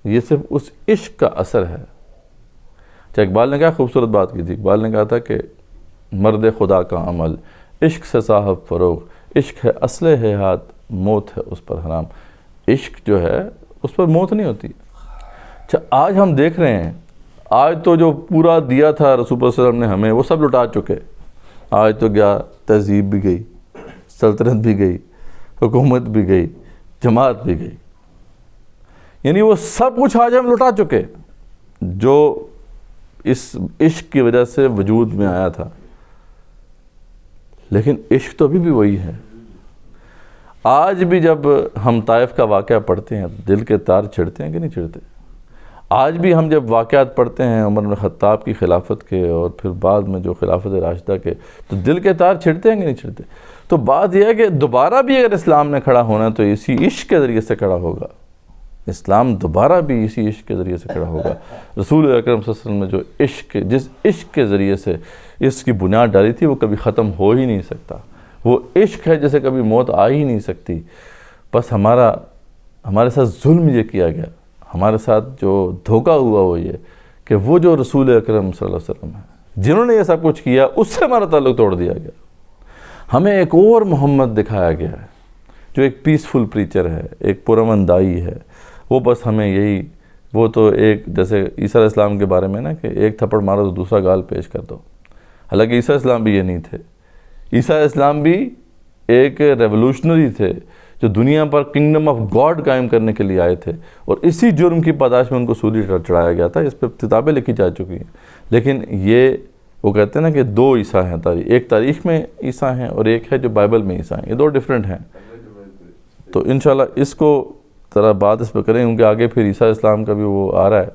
یہ صرف اس عشق کا اثر ہے. اقبال نے کیا خوبصورت بات کی تھی. اقبال نے کہا تھا کہ مرد خدا کا عمل عشق سے صاحب فروغ، عشق ہے اصل حیات، موت ہے اس پر حرام. عشق جو ہے اس پر موت نہیں ہوتی. اچھا آج ہم دیکھ رہے ہیں، آج تو جو پورا دیا تھا رسول اللہ صلی اللہ علیہ وسلم نے ہمیں وہ سب لٹا چکے. آج تو گیا، تہذیب بھی گئی، سلطنت بھی گئی، حکومت بھی گئی، جماعت بھی گئی. یعنی وہ سب کچھ آج ہم لٹا چکے جو اس عشق کی وجہ سے وجود میں آیا تھا. لیکن عشق تو ابھی بھی وہی ہے. آج بھی جب ہم طائف کا واقعہ پڑھتے ہیں دل کے تار چھڑتے ہیں کہ نہیں چھڑتے؟ آج بھی ہم جب واقعات پڑھتے ہیں عمر بن خطاب کی خلافت کے اور پھر بعد میں جو خلافت راشدہ کے، تو دل کے تار چھڑتے ہیں کہ نہیں چھڑتے؟ تو بات یہ ہے کہ دوبارہ بھی اگر اسلام نے کھڑا ہونا تو اسی عشق کے ذریعے سے کھڑا ہوگا. اسلام دوبارہ بھی اسی عشق کے ذریعے سے کھڑا ہوگا. رسول اکرم صلی اللہ علیہ وسلم نے جو عشق، جس عشق کے ذریعے سے اس کی بنیاد ڈالی تھی وہ کبھی ختم ہو ہی نہیں سکتا. وہ عشق ہے جسے کبھی موت آ ہی نہیں سکتی. بس ہمارے ساتھ ظلم یہ کیا گیا، ہمارے ساتھ جو دھوکہ ہوا وہ یہ کہ وہ جو رسول اکرم صلی اللہ علیہ وسلم ہے جنہوں نے یہ سب کچھ کیا اس سے ہمارا تعلق توڑ دیا گیا. ہمیں ایک اور محمد دکھایا گیا ہے جو ایک پیسفل پریچر ہے، ایک پرامن دائی ہے. وہ بس ہمیں یہی، وہ تو ایک جیسے عیسیٰ علیہ السلام کے بارے میں نا کہ ایک تھپڑ مارو تو دوسرا گال پیش کر دو. حالانکہ عیسیٰ علیہ السلام بھی یہ نہیں تھے. عیسیٰ علیہ السلام بھی ایک ریولوشنری تھے جو دنیا پر کنگڈم آف گاڈ قائم کرنے کے لیے آئے تھے، اور اسی جرم کی پاداش میں ان کو سولی چڑھایا گیا تھا. اس پہ کتابیں لکھی جا چکی ہیں. لیکن یہ وہ کہتے ہیں نا کہ دو عیسیٰ ہیں، ایک تاریخ میں عیسیٰ ہیں اور ایک ہے جو بائبل میں عیسیٰ ہیں. یہ دو ڈیفرنٹ ہیں. تو انشاءاللہ اس کو ذرا بات اس پہ کریں کیونکہ آگے پھر عیسیٰ علیہ السلام کا بھی وہ آ رہا ہے،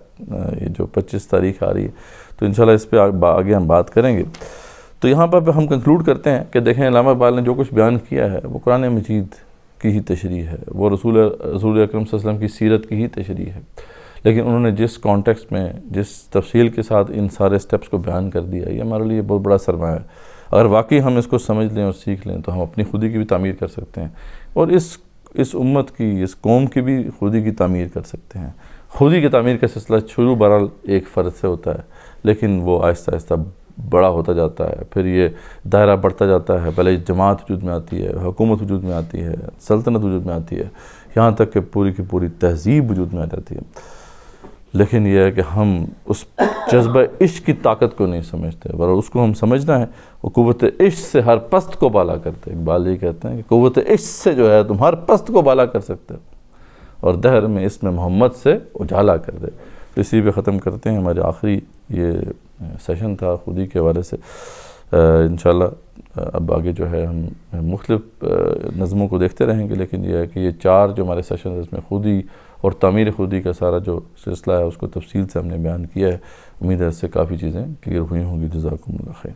یہ جو 25 تاریخ آ رہی ہے، تو انشاءاللہ اس پہ آگے ہم بات کریں گے. تو یہاں پر ہم کنکلوڈ کرتے ہیں کہ دیکھیں علامہ اقبال نے جو کچھ بیان کیا ہے وہ قرآن مجید کی ہی تشریح ہے، وہ رسول اکرم صلی اللہ علیہ وسلم کی سیرت کی ہی تشریح ہے. لیکن انہوں نے جس کانٹیکسٹ میں، جس تفصیل کے ساتھ ان سارے سٹیپس کو بیان کر دیا، یہ ہمارے لیے بہت بڑا سرمایہ ہے. اگر واقعی ہم اس کو سمجھ لیں اور سیکھ لیں تو ہم اپنی خودی کی بھی تعمیر کر سکتے ہیں، اور اس امت کی، اس قوم کی بھی خودی کی تعمیر کر سکتے ہیں. خودی کی تعمیر کا سلسلہ شروع بہرحال ایک فرد سے ہوتا ہے، لیکن وہ آہستہ آہستہ بڑا ہوتا جاتا ہے. پھر یہ دائرہ بڑھتا جاتا ہے. پہلے جماعت وجود میں آتی ہے، حکومت وجود میں آتی ہے، سلطنت وجود میں آتی ہے، یہاں تک کہ پوری کی پوری تہذیب وجود میں آ جاتی ہے. لیکن یہ ہے کہ ہم اس جذبہ عشق کی طاقت کو نہیں سمجھتے، ورنہ اس کو ہم سمجھنا ہے. وہ قوت عشق سے ہر پست کو بالا کرتے. اقبال یہ کہتے ہیں کہ قوت عشق سے جو ہے تم ہر پست کو بالا کر سکتے ہو، اور دہر میں اس میں محمد سے اجالا کر دے. تو اسی پہ ختم کرتے ہیں. ہمارے آخری یہ سیشن تھا خودی کے حوالے سے. انشاءاللہ اب آگے جو ہے ہم مختلف نظموں کو دیکھتے رہیں گے، لیکن یہ ہے کہ یہ 4 جو ہمارے سیشن اس میں خودی اور تعمیر خودی کا سارا جو سلسلہ ہے اس کو تفصیل سے ہم نے بیان کیا ہے. امید ہے اس سے کافی چیزیں کلیئر ہوئی ہوں گی. جزاکم اللہ خیر.